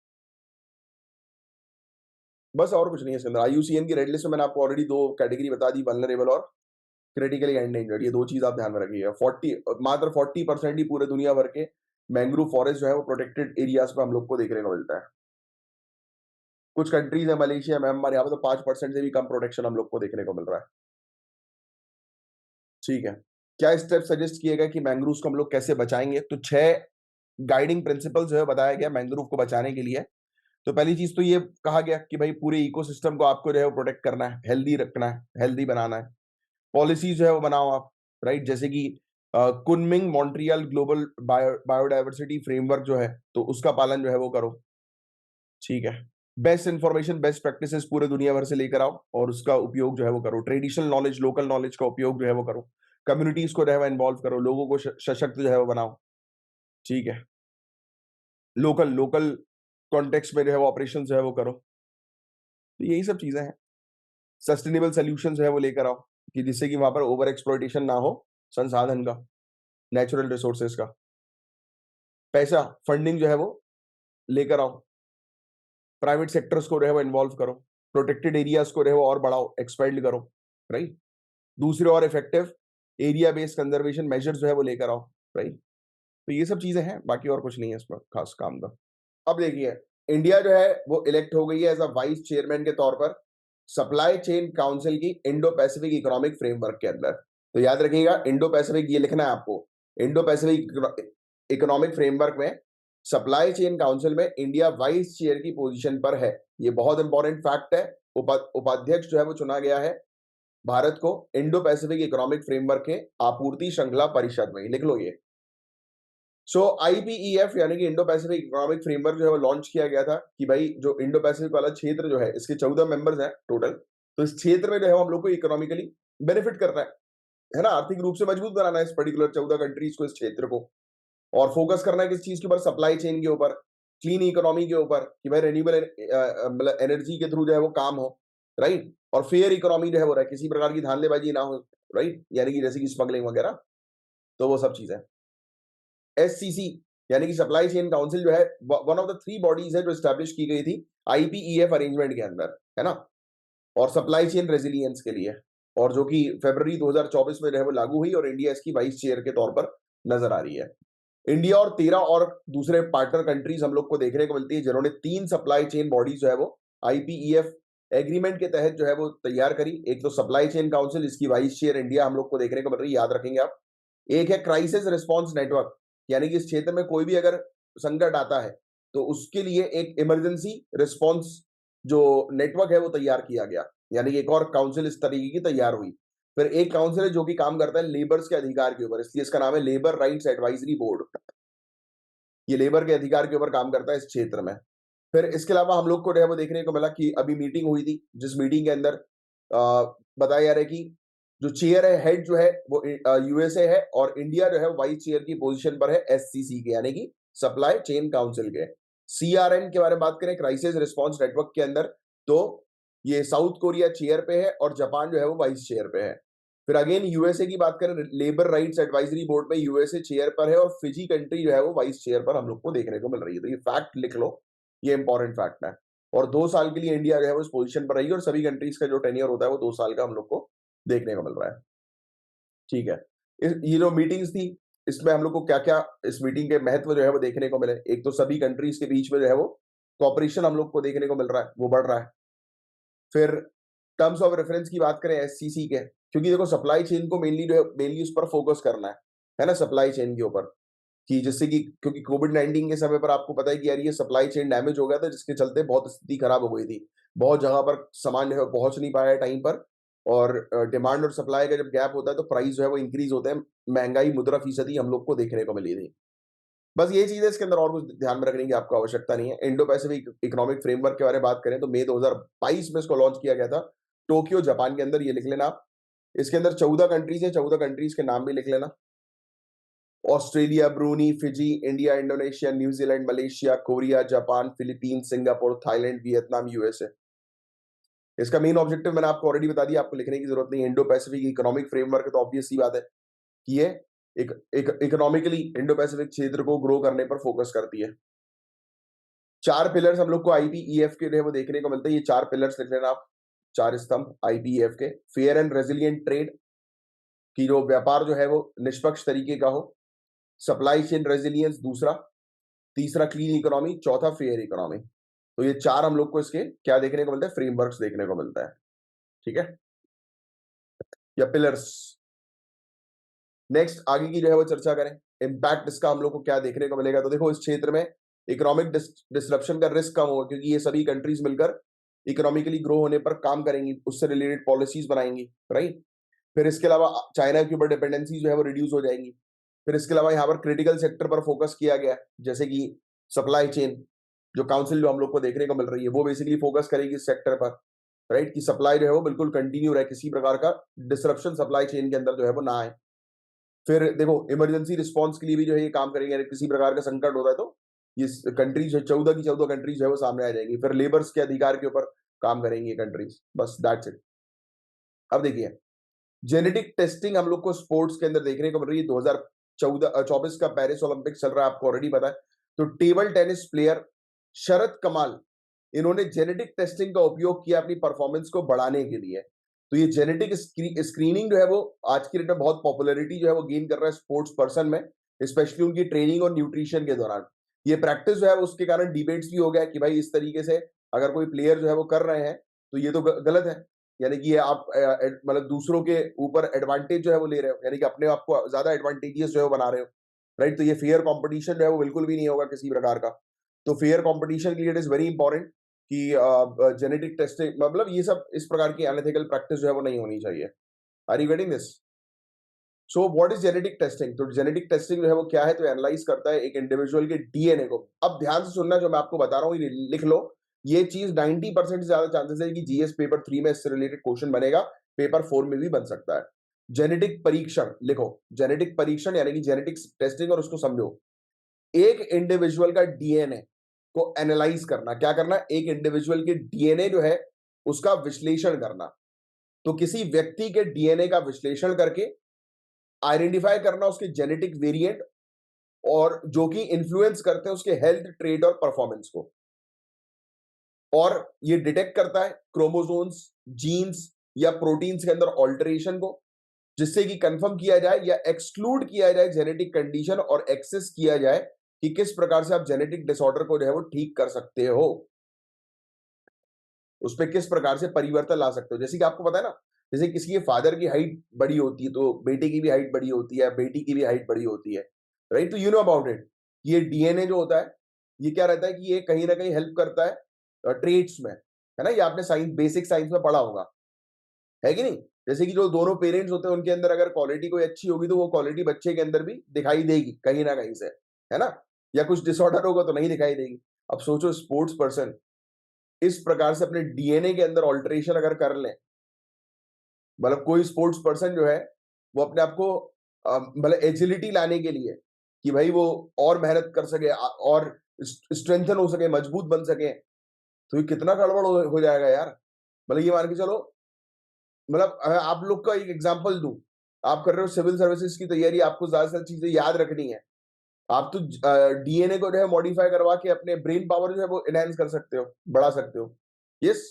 बस और कुछ नहीं है इसके अंदर। IUCN की रेड लिस्ट में मैंने आपको ऑलरेडी 2 कैटेगरी बता दी, वल्नरेबल और क्रिटिकली एंडेंजर्ड, ये 2 चीज आप ध्यान में रखिएगा। 40% ही पूरे दुनिया भर के मैंग्रोव फॉरेस्ट जो है वो प्रोटेक्टेड एरियाज पे हम लोग को देखने को मिलता है। कुछ कंट्रीज है, मलेशिया, म्यांमार, यहाँ पे तो 5% से भी कम प्रोटेक्शन हम लोग को देखने को मिल रहा है, ठीक है। क्या स्टेप सजेस्ट किए गए कि मैंग्रोव्स को हम लोग कैसे बचाएंगे, तो 6 गाइडिंग प्रिंसिपल जो है बताया गया मैंग्रोव को बचाने के लिए। तो पहली चीज तो ये कहा गया कि भाई पूरे इकोसिस्टम को आपको जो है वो प्रोटेक्ट करना है, हेल्दी रखना है, हेल्दी बनाना है। पॉलिसी जो है वो बनाओ आप, राइट, जैसे कि Kunming Montreal global biodiversity framework जो है, तो उसका पालन जो है वो करो, ठीक है। बेस्ट इंफॉर्मेशन, बेस्ट प्रैक्टिसेस पूरे दुनिया भर से लेकर आओ और उसका उपयोग जो है वो करो। ट्रेडिशनल नॉलेज, लोकल नॉलेज का उपयोग जो है वो करो। कम्युनिटीज को जो है वो इन्वॉल्व करो, लोगों को सशक्त जो है वो बनाओ, ठीक है। लोकल लोकल कॉन्टेक्स्ट में जो है वो ऑपरेशन जो है वो करो। तो यही सब चीजें हैं। सस्टेनेबल सोल्यूशन जो है वो लेकर आओ कि जिससे कि वहां पर ओवर एक्सप्लॉइटेशन ना हो संसाधन का, नेचुरल रिसोर्सेज का। पैसा, फंडिंग जो है वो लेकर आओ। प्राइवेट सेक्टर्स को जो है वो इन्वॉल्व करो। प्रोटेक्टेड एरियाज को जो है वो और बढ़ाओ, एक्सपेंड करो, राइट। दूसरे और effective area based conservation measures जो है वो लेकर आओ, राइट। तो ये सब चीजें हैं, बाकी और कुछ नहीं है इसमें खास काम का। अब देखिए, इंडिया जो है वो इलेक्ट हो गई है एज अ वाइस चेयरमैन के तौर पर सप्लाई चेन काउंसिल की इंडो पैसिफिक इकोनॉमिक फ्रेमवर्क के अंदर। तो याद रखिएगा, इंडो पैसिफिक ये लिखना है आपको, इंडो पैसिफिक इकोनॉमिक फ्रेमवर्क में सप्लाई चेन काउंसिल में इंडिया वाइस चेयर की पोजीशन पर है। ये बहुत इंपॉर्टेंट फैक्ट है। उपाध्यक्ष जो है वो चुना गया है भारत को इंडो पैसिफिक इकोनॉमिक फ्रेमवर्क के आपूर्ति श्रृंखला परिषद में, लिख लो ये। सो आईपीईएफ यानी कि इंडो पैसिफिक इकोनॉमिक फ्रेमवर्क जो है वो लॉन्च किया गया था कि भाई जो इंडो पैसिफिक वाला क्षेत्र जो है इसके 14 मेंबर्स हैं टोटल। तो इस क्षेत्र में जो है हम लोग को इकोनॉमिकली बेनिफिट करना है ना, आर्थिक रूप से मजबूत बनाना है इस पर्टिकुलर 14 कंट्रीज को, इस क्षेत्र को। और फोकस करना है किस चीज के ऊपर, सप्लाई चेन के ऊपर, क्लीन इकोनॉमी के ऊपर, कि भाई रेन्यूएबल मतलब एनर्जी के थ्रू जो है वो काम हो, राइट। और फेयर इकोनॉमी जो है वो रहे, किसी प्रकार की धांधलेबाजी ना हो, राइट, यानी कि जैसे कि स्मगलिंग वगैरह, तो वो सब चीजें। एससीसी यानी कि सप्लाई चेन काउंसिल जो है वन ऑफ द 3 बॉडीज है जो एस्टैब्लिश की गई थी आईपीईएफ अरेंजमेंट के अंदर, है ना, और सप्लाई चेन रेजिलियंस के लिए, और जो कि फरवरी 2024 में जो है वो लागू हुई और इंडिया इसकी वाइस चेयर के तौर पर नजर आ रही है। इंडिया और 13 और दूसरे पार्टनर कंट्रीज हम लोग को देखने को मिलती है जिन्होंने 3 सप्लाई चेन बॉडीज जो है वो आईपीईएफ एग्रीमेंट के तहत जो है वो तैयार करी। एक तो सप्लाई चेन काउंसिल, इसकी वाइस चेयर इंडिया हम लोग को देखने को मिल रही है, याद रखेंगे आप। एक है क्राइसिस रिस्पांस नेटवर्क, यानी कि इस क्षेत्र में कोई भी अगर संकट आता है तो उसके लिए एक इमरजेंसी रिस्पांस जो नेटवर्क है वो तैयार किया गया, यानी कि एक और काउंसिल इस तरीके की तैयार हुई। फिर एक काउंसिल है जो कि काम करता है लेबर्स के अधिकार के ऊपर, इसलिए इसका नाम है लेबर राइट्स एडवाइजरी बोर्ड। ये लेबर के अधिकार के ऊपर काम करता है इस क्षेत्र में। फिर इसके अलावा हम लोग को जो है वो देखने को मिला कि अभी मीटिंग हुई थी, जिस मीटिंग के अंदर बताया जा रहा है कि जो चेयर है, हेड जो है वो यूएसए है, और इंडिया जो है वाइस चेयर की पोजीशन पर है एससीसी के, यानी कि सप्लाई चेन काउंसिल के। सीआरएन के बारे में बात करें, क्राइसिस रिस्पांस नेटवर्क के अंदर, तो ये साउथ कोरिया चेयर पे है और जापान जो है वो वाइस चेयर पे है। फिर अगेन यूएसए की बात करें, लेबर राइट्स एडवाइजरी बोर्ड में यूएसए चेयर पर है और फिजी कंट्री जो है वो वाइस चेयर पर हम लोग को देखने को मिल रही है। तो ये फैक्ट लिख लो, ये इंपॉर्टेंट फैक्ट है। और 2 साल के लिए इंडिया जो है वो इस पोजीशन पर रहेगी और सभी कंट्रीज का जो टेन्योर होता है वो 2 साल का हम लोग को देखने को मिल रहा है। ठीक है, ये जो मीटिंग्स थी इसमें हम लोग को क्या क्या इस मीटिंग के महत्व जो है वो देखने को मिले। एक तो सभी कंट्रीज के बीच में जो है वो कॉपरेशन हम लोग को देखने को मिल रहा है, वो बढ़ रहा है। फिर टर्म्स ऑफ रेफरेंस की बात करें एससीसी के, क्योंकि देखो सप्लाई चेन को मेनली जो है मेनली उस पर फोकस करना है ना, सप्लाई चेन के ऊपर, कि जिससे कि क्योंकि कोविड-19 के समय पर आपको पता है कि यार ये सप्लाई चेन डैमेज हो गया था, जिसके चलते बहुत स्थिति खराब हो गई थी। बहुत जगह पर सामान जो है पहुंच नहीं पाया टाइम पर, और डिमांड और सप्लाई का जब गैप होता है तो प्राइस जो है वो इंक्रीज होते हैं, महंगाई मुद्रा फीसदी हम लोग को देखने को मिली थी। बस ये चीज़ है, इसके अंदर और कुछ ध्यान में रखने की आपको आवश्यकता नहीं है। इंडो पैसिफिक इकोनॉमिक फ्रेमवर्क के बारे में बात करें तो मई 2022 में इसको लॉन्च किया गया था, टोक्यो जापान के अंदर, ये लिख लेना आप। इसके अंदर 14 कंट्रीज हैं, 14 कंट्रीज के नाम भी लिख लेना। Australia, Bruny, Fiji, India, Indonesia, New Zealand, Malaysia, Korea, Japan, Philippines, Singapore, Thailand, Vietnam, USA. इसका मेन ऑब्जेक्टिव मैंने आपको ऑलरेडी बता दिया, आपको लिखने की जरूरत नहीं है। इंडो पैसिफिक इकोनॉमिक फ्रेमवर्क है तो ऑब्वियस सी बात है कि ये इकोनॉमिकली इंडो पैसिफिक क्षेत्र को ग्रो करने पर फोकस करती है। 4 पिलर्स हम लोग को आईपीईएफ के लिए वो देखने को मिलते हैं, ये 4 पिलर्स लिख लेना आप, 4 स्तंभ आईपीईएफ के। फेयर एंड रेजिलिएंट ट्रेड, की जो व्यापार जो है वो निष्पक्ष तरीके का हो। सप्लाई चेन रेजिलियंस दूसरा, तीसरा क्लीन इकोनॉमी, चौथा फेयर इकोनॉमी। तो ये 4 हम लोग को इसके क्या देखने को मिलता है, फ्रेमवर्क्स देखने को मिलता है, ठीक है, या पिलर्स। नेक्स्ट आगे की जो है वो चर्चा करें, इम्पैक्ट इसका हम लोग को क्या देखने को मिलेगा। तो देखो इस क्षेत्र में इकोनॉमिक डिसरप्शन का रिस्क कम होगा, क्योंकि ये सभी कंट्रीज मिलकर इकोनॉमिकली ग्रो होने पर काम करेंगी, उससे रिलेटेड पॉलिसीज बनाएंगी, राइट। फिर इसके अलावा चाइना के ऊपर डिपेंडेंसी जो है वो रिड्यूस हो जाएंगी। फिर इसके अलावा यहाँ पर क्रिटिकल सेक्टर पर फोकस किया गया है, जैसे कि सप्लाई चेन, जो काउंसिल जो हम लोग को देखने को मिल रही है वो बेसिकली फोकस करेगी इस सेक्टर पर, राइट, कि सप्लाई जो है वो बिल्कुल कंटिन्यू रहे, किसी प्रकार का डिसरप्शन सप्लाई चेन के अंदर जो है वो ना आए। फिर देखो इमरजेंसी रिस्पांस के लिए भी जो है ये काम करेंगे, अगर किसी प्रकार का संकट होता है तो ये कंट्रीज 14 की 14 कंट्रीज जो है वो सामने आ जाएंगी। फिर लेबर्स के अधिकार के ऊपर काम करेंगी कंट्रीज, बस दैट्स इट। अब देखिए जेनेटिक टेस्टिंग हम लोग को स्पोर्ट्स के अंदर देखने को मिल रही है। 2024 का पेरिस ओलंपिक चल रहा है, आपको ऑलरेडी पता है। तो टेबल टेनिस प्लेयर शरद कमाल, इन्होंने जेनेटिक टेस्टिंग का उपयोग किया अपनी परफॉर्मेंस को बढ़ाने के लिए। तो ये जेनेटिक स्क्रीनिंग जो है वो आज की डेट में बहुत पॉपुलैरिटी जो है वो गेन कर रहा है स्पोर्ट्स पर्सन में, स्पेशली उनकी ट्रेनिंग और न्यूट्रिशन के दौरान। ये प्रैक्टिस जो है उसके कारण डिबेट्स भी हो गया कि भाई इस तरीके से अगर कोई प्लेयर जो है वो कर रहे हैं तो ये तो गलत है, यानी कि ये आप मतलब दूसरों के ऊपर एडवांटेज जो है वो ले रहे हो, यानी कि अपने आप को ज्यादा एडवांटेजियस जो है वो बना रहे हो, राइट। तो ये फेयर कंपटीशन जो है वो बिल्कुल भी नहीं होगा किसी प्रकार का। तो फेयर कंपटीशन के लिए इट इज वेरी इंपॉर्टेंट कि जेनेटिक टेस्टिंग मतलब ये सब इस प्रकार की अनएथिकल प्रैक्टिस जो है वो नहीं होनी चाहिए। Are you getting this? So what is genetic testing? तो जेनेटिक टेस्टिंग जो है वो क्या है? तो एनालाइज करता है एक इंडिविजुअल के डीएनए को। अब ध्यान से सुनना, जो मैं आपको बता रहा हूँ ये लिख लो। ये चीज 90% से ज्यादा चांसेस है कि जीएस पेपर 3 में इससे रिलेटेड क्वेश्चन बनेगा, पेपर 4 में भी बन सकता है। जेनेटिक परीक्षण लिखो। जेनेटिक परीक्षण यानी कि जेनेटिक टेस्टिंग, और उसको समझो। एक इंडिविजुअल का डीएनए को एनालाइज करना। क्या करना? एक इंडिविजुअल के डीएनए जो है उसका विश्लेषण करना। तो किसी व्यक्ति के डीएनए का विश्लेषण करके आइडेंटिफाई करना उसके जेनेटिक वेरिएंट, और जो कि इन्फ्लुएंस करते हैं उसके हेल्थ, ट्रेड और परफॉर्मेंस को। और ये डिटेक्ट करता है क्रोमोसोम्स, जीन्स या प्रोटीन्स के अंदर ऑल्टरेशन को, जिससे कि कंफर्म किया जाए या एक्सक्लूड किया जाए जेनेटिक कंडीशन, और एक्सेस किया जाए कि किस प्रकार से आप जेनेटिक डिसऑर्डर को जो है वो ठीक कर सकते हो, उस पर किस प्रकार से परिवर्तन ला सकते हो। जैसे कि आपको पता है ना, जैसे किसी के फादर की हाइट बड़ी होती है तो बेटे की भी हाइट बड़ी होती है, बेटी की भी हाइट बड़ी होती है, राइट? तो यू नो अबाउट इट। ये डीएनए जो होता है, ये क्या रहता है कि ये कहीं ना कहीं हेल्प करता है ट्रेड्स में, है ना? ये आपने साइंस, बेसिक साइंस में पढ़ा होगा, है कि नहीं? जैसे कि जो दोनों पेरेंट्स होते हैं उनके अंदर अगर क्वालिटी कोई अच्छी होगी तो वो क्वालिटी बच्चे के अंदर भी दिखाई देगी कहीं ना कहीं से, है ना? या कुछ डिसऑर्डर होगा तो नहीं दिखाई देगी। अब सोचो, स्पोर्ट्स पर्सन इस प्रकार से अपने डीएनए के अंदर ऑल्टरेशन अगर कर लें, मतलब कोई स्पोर्ट्स पर्सन जो है वो अपने आप को मतलब एजिलिटी लाने के लिए, कि भाई वो और मेहनत कर सके, और स्ट्रेंथन हो सके, मजबूत बन सके, तो ये कितना गड़बड़ हो जाएगा यार। मतलब ये मान के चलो, मतलब आप लोग का एक एग्जांपल दूं। आप कर रहे हो सिविल सर्विसेज की तैयारी, आपको ज्यादा से ज्यादा चीजें याद रखनी है। आप तो डीएनए को जो है मॉडिफाई करवा के अपने ब्रेन पावर जो है वो एनहेंस कर सकते हो, बढ़ा सकते हो। यस,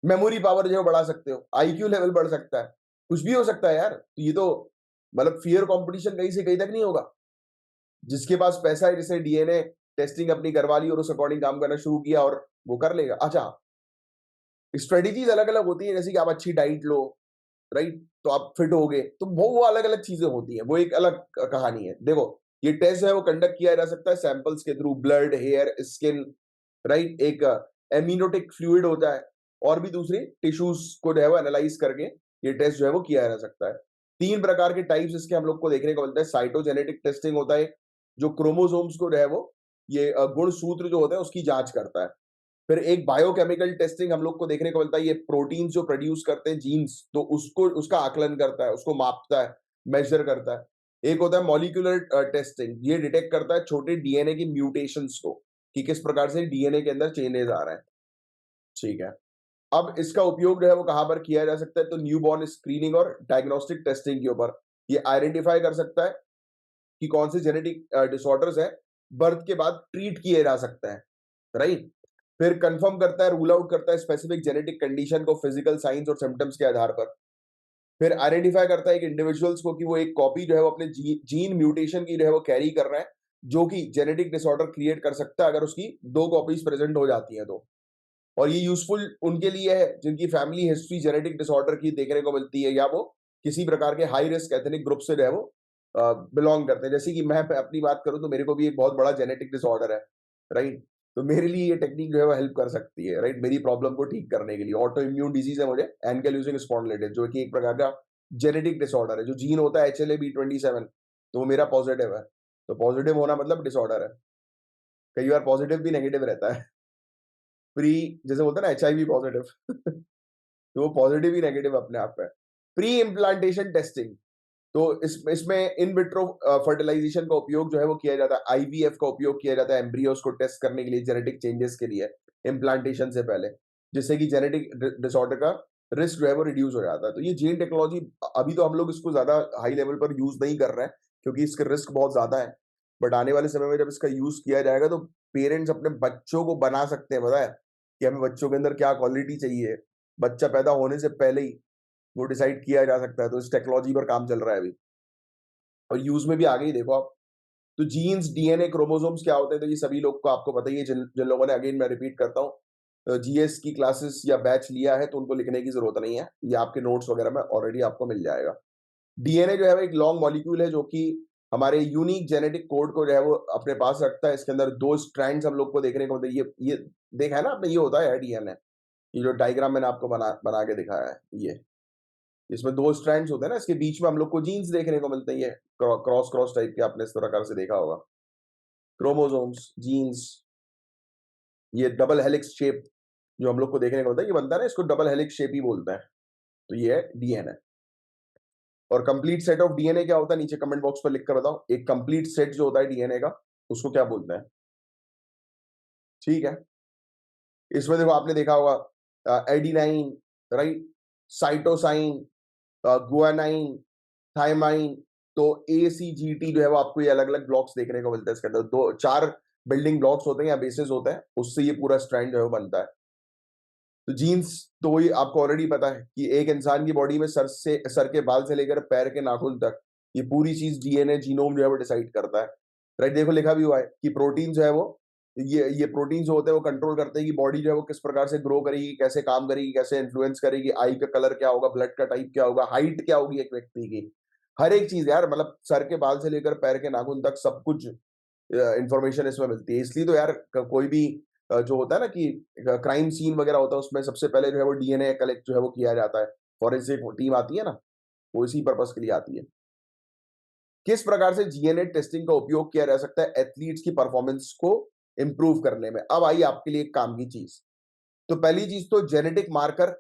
मेमोरी पावर जो है बढ़ा सकते हो, आईक्यू लेवल बढ़ सकता है, कुछ भी हो सकता है यार। तो ये तो मतलब फियर कंपटीशन कहीं से कहीं तक नहीं होगा। जिसके पास पैसा है, जिसने डीएनए टेस्टिंग अपनी करवा ली और उस अकॉर्डिंग काम करना शुरू किया, और वो कर लेगा। अच्छा, स्ट्रेटेजीज अलग अलग होती है, जैसे कि आप अच्छी डाइट लो, राइट? तो आप फिट हो गए, तो वो अलग अलग चीजें होती हैं, वो एक अलग कहानी है। देखो, ये टेस्ट है वो कंडक्ट किया जा सकता है सैंपल्स के through, blood, hair, skin, right? एक एमिनोटिक फ्लूइड होता है, और भी दूसरी टिश्यूज को जो है वो एनालाइज करके ये टेस्ट जो है वो किया जा सकता है। 3 प्रकार के टाइप्स इसके हम लोग को देखने को मिलता है। साइटोजेनेटिक टेस्टिंग होता है, जो क्रोमोसोम्स को जो है वो ये गुण सूत्र जो होते हैं उसकी जांच करता है। फिर एक बायोकेमिकल टेस्टिंग हम लोग को देखने को मिलता है, ये प्रोटीन्स जो प्रोड्यूस करते हैं जीन्स, तो उसको, उसका आकलन करता है, उसको मापता है, मेजर करता है। एक होता है मॉलिक्यूलर टेस्टिंग, ये डिटेक्ट करता है छोटे डीएनए की म्यूटेशंस को, कि किस प्रकार से डीएनए के अंदर चेंजेस आ रहे हैं। ठीक है। अब इसका उपयोग जो है वो कहां पर किया जा सकता है? तो न्यूबॉर्न स्क्रीनिंग और डायग्नोस्टिक टेस्टिंग के ऊपर। ये आइडेंटिफाई कर सकता है कि कौन से जेनेटिक डिसऑर्डर्स है, बर्थ के बाद ट्रीट किए जा सकते हैं, राइट? फिर कंफर्म करता है, रूल आउट करता है स्पेसिफिक जेनेटिक कंडीशन को फिजिकल साइंस और सिम्टम्स के आधार पर। फिर आइडेंटिफाई करता है एक इंडिविजुअल्स को कि वो एक कॉपी जो है वो अपने जीन म्यूटेशन की जो है वो कैरी कर रहा है, जो कि जेनेटिक डिसऑर्डर क्रिएट कर सकता है अगर उसकी 2 कॉपीज प्रेजेंट हो जाती हैं तो। और ये यूजफुल उनके लिए है जिनकी फैमिली हिस्ट्री जेनेटिक डिसऑर्डर की देखने को मिलती है, या वो किसी प्रकार के हाई रिस्क एथनिक ग्रुप से जो है वो बिलोंग करते हैं। जैसे कि मैं अपनी बात करूं तो मेरे को भी एक बहुत बड़ा जेनेटिक डिसऑर्डर है, राइट? तो मेरे लिए ये टेक्निक जो है वो हेल्प कर सकती है, राइट? मेरी प्रॉब्लम को ठीक करने के लिए। ऑटो इम्यून डिजीज है मुझे, एनकाइलोसिंग स्पॉन्डिलाइटिस, जो कि एक प्रकार का जेनेटिक डिसऑर्डर है। जो जीन होता है HLA-B27, तो वो मेरा पॉजिटिव है। तो पॉजिटिव होना मतलब डिसऑर्डर है। कई बार पॉजिटिव भी नेगेटिव रहता है। प्री, जैसे बोलते हैं ना HIV पॉजिटिव तो वो पॉजिटिव ही नेगेटिव अपने आप है। प्री इम्प्लांटेशन टेस्टिंग, तो इसमें इन विट्रो फर्टिलाइजेशन का उपयोग जो है वो किया जाता है। आईवीएफ का उपयोग किया जाता है एम्ब्रियोस को टेस्ट करने के लिए जेनेटिक चेंजेस के लिए, इम्प्लांटेशन से पहले, जिससे कि जेनेटिक डिसऑर्डर का रिस्क जो है वो रिड्यूस हो जाता है। तो ये जीन टेक्नोलॉजी, अभी तो हम लोग इसको ज्यादा हाई लेवल पर यूज नहीं कर रहे हैं क्योंकि इसके रिस्क बहुत ज्यादा है। बट आने वाले समय में जब इसका यूज किया जाएगा तो पेरेंट्स अपने बच्चों को बना सकते हैं, पता है कि हमें बच्चों के अंदर क्या क्वालिटी चाहिए। बच्चा पैदा होने से पहले ही वो डिसाइड किया जा सकता है। तो इस टेक्नोलॉजी पर काम चल रहा है अभी, और यूज में भी आ गई, देखो आप। तो जीन्स, डीएनए, क्रोमोसोम्स क्या होते हैं, तो ये सभी लोग को आपको पता ही है। जिन जिन लोगों ने, अगेन मैं रिपीट करता हूँ, जीएस की क्लासेस या बैच लिया है तो उनको लिखने की जरूरत नहीं है, ये आपके नोट्स वगैरह में ऑलरेडी आपको मिल जाएगा। डीएनए जो है वो एक लॉन्ग मॉलिक्यूल है जो कि हमारे यूनिक जेनेटिक कोड को जो है वो अपने पास रखता है। इसके अंदर 2 स्ट्रैंड्स हम लोग को देखने को मिलते हैं। ये देखा है ना आपने, ये होता है डीएनए। ये जो डायग्राम मैंने आपको बना के दिखाया है, ये इसमें 2 स्ट्रैंड्स होते हैं ना, इसके बीच में हम लोग को जीन्स देखने को मिलते हैं। ये क्रॉस क्रॉस टाइप के आपने इस प्रकार से देखा होगा, क्रोमोसोम्स, जीन्स। ये डबल हेलिक्स शेप जो हम लोग को देखने को मिलता है, ये बनता है ना, इसको डबल हेलिक्स शेप ही बोलते हैं। तो ये है डीएनए। और कंप्लीट सेट ऑफ डीएनए क्या होता है, नीचे कमेंट बॉक्स पर लिख कर बताओ। एक कंप्लीट सेट जो होता है डीएनए का, उसको क्या बोलते हैं? ठीक है, इसमें देखो आपने देखा होगा adenine, right, cytosine, guanine, thymine. तो एसीजीटी जो है वो आपको ये अलग अलग ब्लॉक्स देखने को मिलते हैं। इसके अंदर 2-4 बिल्डिंग ब्लॉक्स होते हैं या बेसिस होते हैं, उससे ये पूरा स्ट्रैंड जो है वो बनता है। तो जीन्स, तो ये आपको ऑलरेडी पता है कि एक इंसान की बॉडी में सर के बाल से लेकर पैर के नाखून तक ये पूरी चीज डीएनए जीनोम जो है वो डिसाइड करता है। राइट, देखो लिखा भी हुआ है कि प्रोटीन जो है वो, ये प्रोटीन जो होते हैं वो कंट्रोल करते हैं कि बॉडी जो है वो किस प्रकार से ग्रो करेगी, कैसे काम करेगी, कैसे इन्फ्लुएंस करेगी, आई का कलर क्या होगा, ब्लड का टाइप क्या होगा, हाइट क्या होगी एक व्यक्ति की। हर एक चीज यार, मतलब सर के बाल से लेकर पैर के नाखून तक सब कुछ इंफॉर्मेशन इसमें मिलती है। इसलिए तो यार कोई भी जो होता है ना कि क्राइम सीन वगैरह होता है, उसमें सबसे पहले जो है वो डीएनए कलेक्ट जो है वो किया जाता है। फॉरेंसिक टीम आती है ना, वो इसी पर्पस के लिए आती है। किस प्रकार से जीएनए टेस्टिंग का उपयोग किया जा सकता है एथलीट्स की परफॉर्मेंस को इंप्रूव करने में? अब आई आपके लिए एक काम की चीज। तो पहली चीज तो जेनेटिक मार्कर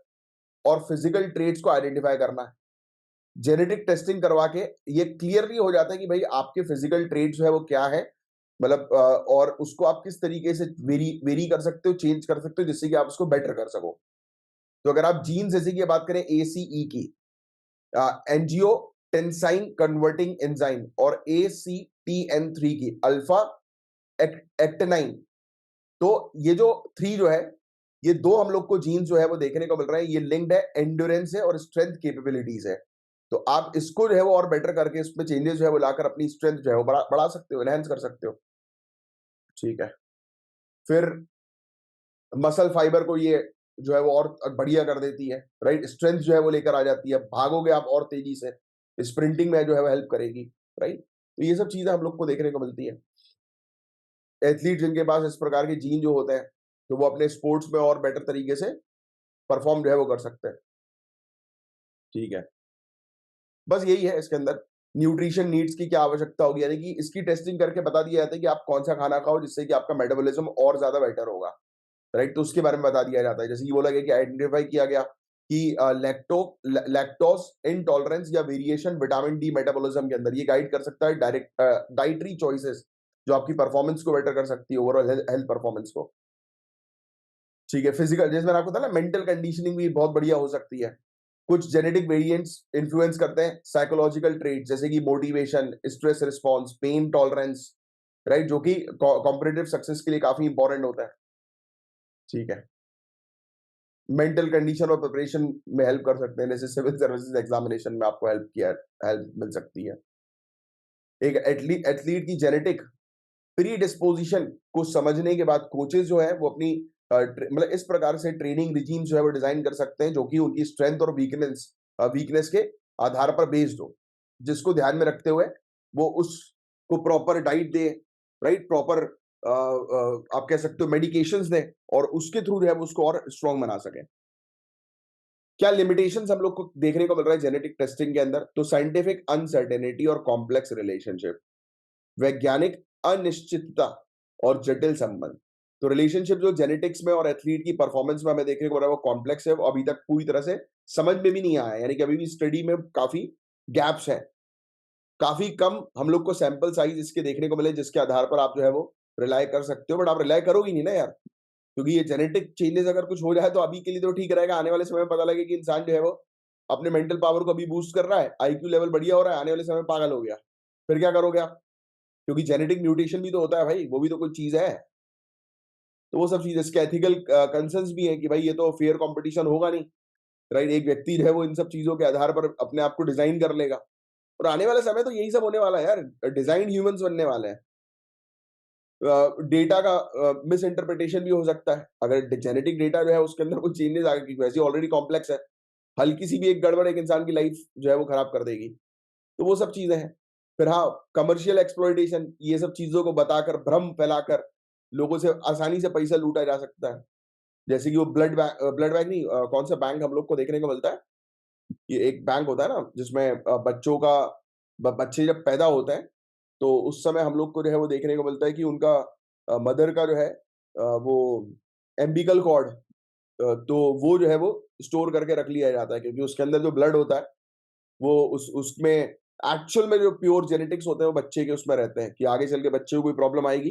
और फिजिकल ट्रेट्स को आइडेंटिफाई करना है। जेनेटिक टेस्टिंग करवा के ये क्लियरली हो जाता है कि भाई आपके फिजिकल ट्रेट जो है वो क्या है, मतलब और उसको आप किस तरीके से वेरी कर सकते हो, चेंज कर सकते हो, जिससे कि आप उसको बेटर कर सको। तो अगर आप जीन जैसे की बात करें, एसीई की, एंजियो टेंसाइन कन्वर्टिंग एंजाइम, और ACTN3 की, अल्फा एक्टिनाइन। तो ये जो 3 जो है, ये 2 हम लोग को जीन्स जो है वो देखने को मिल रहा है। ये लिंक्ड है, एंड्योरेंस है और स्ट्रेंथ कैपेबिलिटीज है। तो आप इसको जो है वो और बेटर करके इसमें चेंजेस जो है वो लाकर अपनी स्ट्रेंथ जो है वो बढ़ा सकते हो, एनहांस कर सकते हो। ठीक है, फिर मसल फाइबर को ये जो है वो और बढ़िया कर देती है। राइट, स्ट्रेंथ जो है वो लेकर आ जाती है, भागोगे आप और तेजी से, स्प्रिंटिंग में जो है वो हेल्प करेगी। राइट, तो ये सब चीजें हम लोग को देखने को मिलती है। एथलीट जिनके पास इस प्रकार के जीन जो होते हैं, तो वो अपने स्पोर्ट्स में और बेटर तरीके से परफॉर्म जो है वो कर सकते हैं। ठीक है, बस यही है इसके अंदर। न्यूट्रिशन नीड्स की क्या आवश्यकता होगी, यानी कि इसकी टेस्टिंग करके बता दिया जाता है कि आप कौन सा खाना खाओ जिससे कि आपका मेटाबॉलिज्म और ज्यादा बेटर होगा। राइट, तो उसके बारे में बता दिया जाता है। जैसे कि बोला गया कि आइडेंटिफाई किया गया कि लैक्टोज इनटॉलरेंस या वेरिएशन विटामिन डी मेटाबॉलिज्म के अंदर ये गाइड कर सकता है डायरेक्ट डाइटरी चॉइसेस, जो आपकी परफॉर्मेंस को बेटर कर सकती है, ओवरऑल हेल्थ परफॉर्मेंस को। ठीक है, फिजिकल, जैसे मैंने आपको बताया ना, मेंटल कंडीशनिंग भी बहुत बढ़िया हो सकती है। कुछ जेनेटिक वेरिएंट्स इन्फ्लुएंस करते हैं साइकोलॉजिकल ट्रेट, जैसे कि motivation, stress response, pain tolerance. Right, जो कि कॉम्पिटिटिव सक्सेस के लिए काफी इंपॉर्टेंट होता है। ठीक है, मेंटल कंडीशन और प्रिपरेशन में हेल्प कर सकते हैं, जैसे सिविल सर्विसेज एग्जामिनेशन में आपको हेल्प मिल सकती है। एक एथलीट की जेनेटिक प्री डिस्पोजिशन को समझने के बाद कोचेस जो है वो अपनी मतलब इस प्रकार से ट्रेनिंग रिजीम जो है वो डिजाइन कर सकते हैं, जो कि उनकी स्ट्रेंथ और वीकनेस के आधार पर बेस्ड हो, जिसको ध्यान में रखते हुए वो उसको प्रॉपर डाइट दे। राइट, प्रॉपर आप कह सकते हो मेडिकेशंस दें, और उसके थ्रू जो है वो उसको और स्ट्रांग बना सके। क्या लिमिटेशंस हम लोग को देखने को मिल रहा है जेनेटिक टेस्टिंग के अंदर? तो साइंटिफिक अनसर्टेनिटी और कॉम्प्लेक्स रिलेशनशिप, वैज्ञानिक अनिश्चितता और जटिल संबंध। तो रिलेशनशिप जो जेनेटिक्स में और एथलीट की परफॉर्मेंस में हमें देखने को मिल रहा है वो कॉम्प्लेक्स है, वो अभी तक पूरी तरह से समझ में भी नहीं आया है, यानी कि अभी भी स्टडी में काफी गैप्स हैं। काफी कम हम लोग को सैंपल साइज इसके देखने को मिले जिसके आधार पर आप जो है वो रिलाय कर सकते हो, बट आप रिलाय करोगी नहीं ना यार, क्योंकि ये जेनेटिक चेंजेस अगर कुछ हो जाए तो अभी के लिए तो ठीक रहेगा, आने वाले समय में पता लगे कि इंसान जो है वो अपने मेंटल पावर को अभी बूस्ट कर रहा है, आईक्यू लेवल बढ़िया हो रहा है, आने वाले समय में पागल हो गया, फिर क्या करोगे आप? क्योंकि जेनेटिक म्यूटेशन भी तो होता है भाई, वो भी तो कोई चीज है। तो वो सब चीज, इसके एथिकल कंसर्न्स भी है कि भाई ये तो फेयर कंपटीशन होगा नहीं। राइट, एक व्यक्ति जो है वो इन सब चीजों के आधार पर अपने आप को डिजाइन कर लेगा, और आने वाले समय तो यही सब होने वाला है यार, डिजाइन ह्यूमंस बनने वाले हैं। डेटा का मिस इंटरप्रिटेशन भी हो सकता है, अगर जेनेटिक डेटा जो है उसके अंदर कोई चेंजेस आ गए, वैसे ऑलरेडी कॉम्प्लेक्स है, हल्की सी भी एक गड़बड़ एक इंसान की लाइफ जो है वो खराब कर देगी। तो वो सब चीजें हैं। फिर हाँ, कमर्शियल एक्सप्लॉइटेशन, ये सब चीज़ों को बताकर, भ्रम फैलाकर लोगों से आसानी से पैसा लूटा जा सकता है। जैसे कि वो ब्लड बैंक नहीं, कौन-सा बैंक हम लोग को देखने को मिलता है? ये एक बैंक होता है ना, जिसमें बच्चों का बच्चे जब पैदा होते हैं, तो उस समय हम लोग को जो है वो देखने को मिलता है कि उनका मदर का जो है वो एम्बिकल कॉर्ड, तो वो जो है वो स्टोर करके रख लिया जाता है, क्योंकि उसके अंदर जो ब्लड होता है, वो उसमें एक्चुअल में जो प्योर जेनेटिक्स होते हैं वो बच्चे के उसमें रहते हैं, कि आगे चल के बच्चे को कोई प्रॉब्लम आएगी,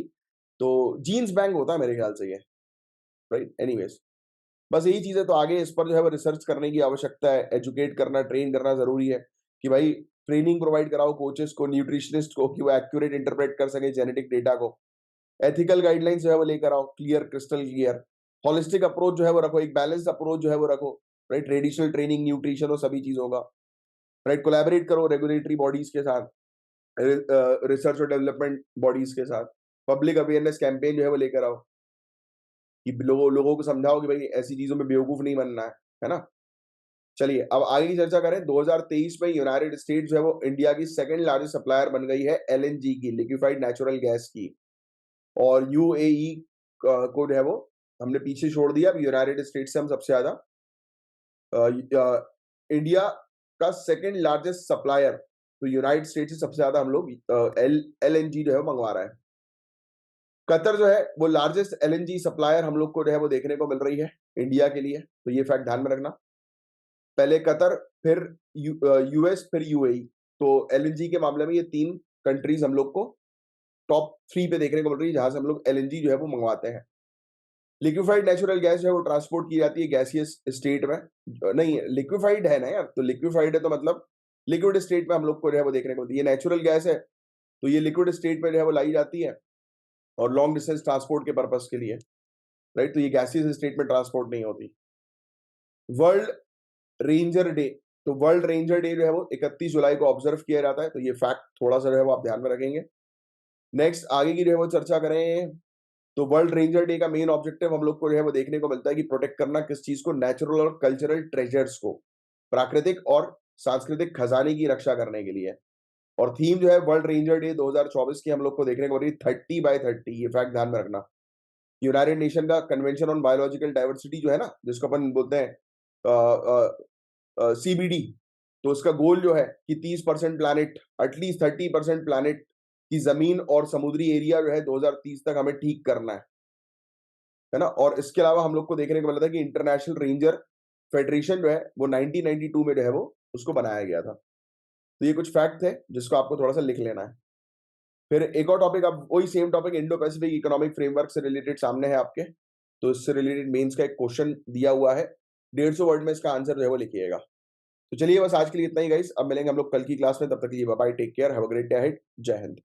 तो जीन्स बैंक होता है मेरे ख्याल से ये, राइट? एनीवेज़, बस यही चीज़ है, तो आगे इस पर जो है वो रिसर्च करने की आवश्यकता है, एजुकेट करना, ट्रेन करना ज़रूरी है, कि भाई ट्रेनिंग प्रोवाइड कराओ कोचेस को, न्यूट्रिशनिस्ट को, कि वो एक्यूरेट इंटरप्रेट कर सकें जेनेटिक डेटा को। एथिकल गाइडलाइंस जो है वो लेकर आओ, clear, crystal clear. Holistic approach जो है वो रखो, एक बैलेंस्ड अप्रोच जो है वो रखो, राइट? ट्रेडिशनल ट्रेनिंग, न्यूट्रिशन और सभी चीज़ों का, राइट? कोलैबोरेट करो रेगुलेटरी बॉडीज़ के साथ, रिसर्च और डेवलपमेंट बॉडीज़ के साथ। पब्लिक अवेयरनेस कैंपेन जो है वो लेकर आओ, कि लोगों को समझाओ कि भाई ऐसी चीज़ों में बेवकूफ़ नहीं बनना है ना? चलिए, अब आगे की चर्चा करें। 2023 में यूनाइटेड स्टेट्स जो है वो इंडिया की सेकंड लार्जेस्ट सप्लायर बन गई है एलएनजी की, लिक्विफाइड नेचुरल गैस की। और यूएई को जो है वो हमने पीछे छोड़ दिया। अब यूनाइटेड स्टेट्स से हम सबसे ज़्यादा इंडिया का सेकंड लार्जेस्ट सप्लायर, तो यूनाइटेड स्टेट्स से सबसे ज़्यादा हम लोग एलएनजी जो है वो मंगवा रहे हैं। कतर जो है वो लार्जेस्ट एलएनजी सप्लायर हम लोग को जो है वो देखने को मिल रही है इंडिया के लिए, तो ये फैक्ट ध्यान में रखना। पहले कतर, फिर यूएस, फिर यूएई। तो एलएनजी के मामले में ये 3 कंट्रीज़ हम लोग को टॉप 3 पे देखने को मिल रही है, जहाँ से हम लोग एलएनजी जो है वो मंगवाते हैं। लिक्विफाइड नेचुरल गैस जो है वो ट्रांसपोर्ट की जाती है गैसियस स्टेट में। नहीं, लिक्विफाइड है ना यार, तो लिक्विफाइड है तो मतलब लिक्विड स्टेट में हम लोग को जो है वो देखने को मिलती है। ये नेचुरल गैस है, तो ये लिक्विड स्टेट पे जो है वो लाई जाती है, और लॉन्ग डिस्टेंस ट्रांसपोर्ट के पर्पज़ के लिए, राइट? तो ये गैसियस स्टेट में ट्रांसपोर्ट नहीं होती। वर्ल्ड रेंजर डे, तो वर्ल्ड रेंजर डे जो है वो 31 जुलाई को ऑब्जर्व किया जाता है, तो ये फैक्ट थोड़ा-सा जो है वो आप ध्यान में रखेंगे। नेक्स्ट आगे की जो है वो चर्चा करें, तो वर्ल्ड रेंजर डे का मेन ऑब्जेक्टिव हम लोग को जो है वो देखने को मिलता है, कि प्रोटेक्ट करना किस चीज़ को, नेचुरल और कल्चरल ट्रेजर्स को, प्राकृतिक और सांस्कृतिक खजाने की रक्षा करने के लिए। और थीम जो है वर्ल्ड रेंजर डे 2024 की हम लोग को देखने को मिल रही है 30 बाय 30, ये फैक्ट ध्यान में रखना। यूनाइटेड नेशन का कन्वेंशन ऑन बायोलॉजिकल डाइवर्सिटी जो है ना, जिसको अपन बोलते हैं सीबीडी, तो उसका गोल जो है कि 30% प्लैनेट, एटलीस्ट 30% प्लैनेट की जमीन और समुद्री एरिया जो है 2030 तक हमें ठीक करना है ना? और इसके अलावा हम लोग को देखने को मिला था कि इंटरनेशनल रेंजर फेडरेशन जो है वो 1992 में जो है वो उसको बनाया गया था। तो ये कुछ फैक्ट थे जिसको आपको थोड़ा सा लिख लेना है। फिर एक और टॉपिक, अब वही same topic, Indo Pacific economic framework से रिलेटेड सामने है आपके, तो इससे रिलेटेड मेंस का एक क्वेश्चन दिया हुआ है, 150 वर्ड में इसका आंसर जो है वो लिखिएगा। तो चलिए, बस आज के लिए इतना ही गाइस, अब मिलेंगे हम लोग कल की क्लास में, तब तक के लिए bye bye, take care, have a great day ahead, जय हिंद।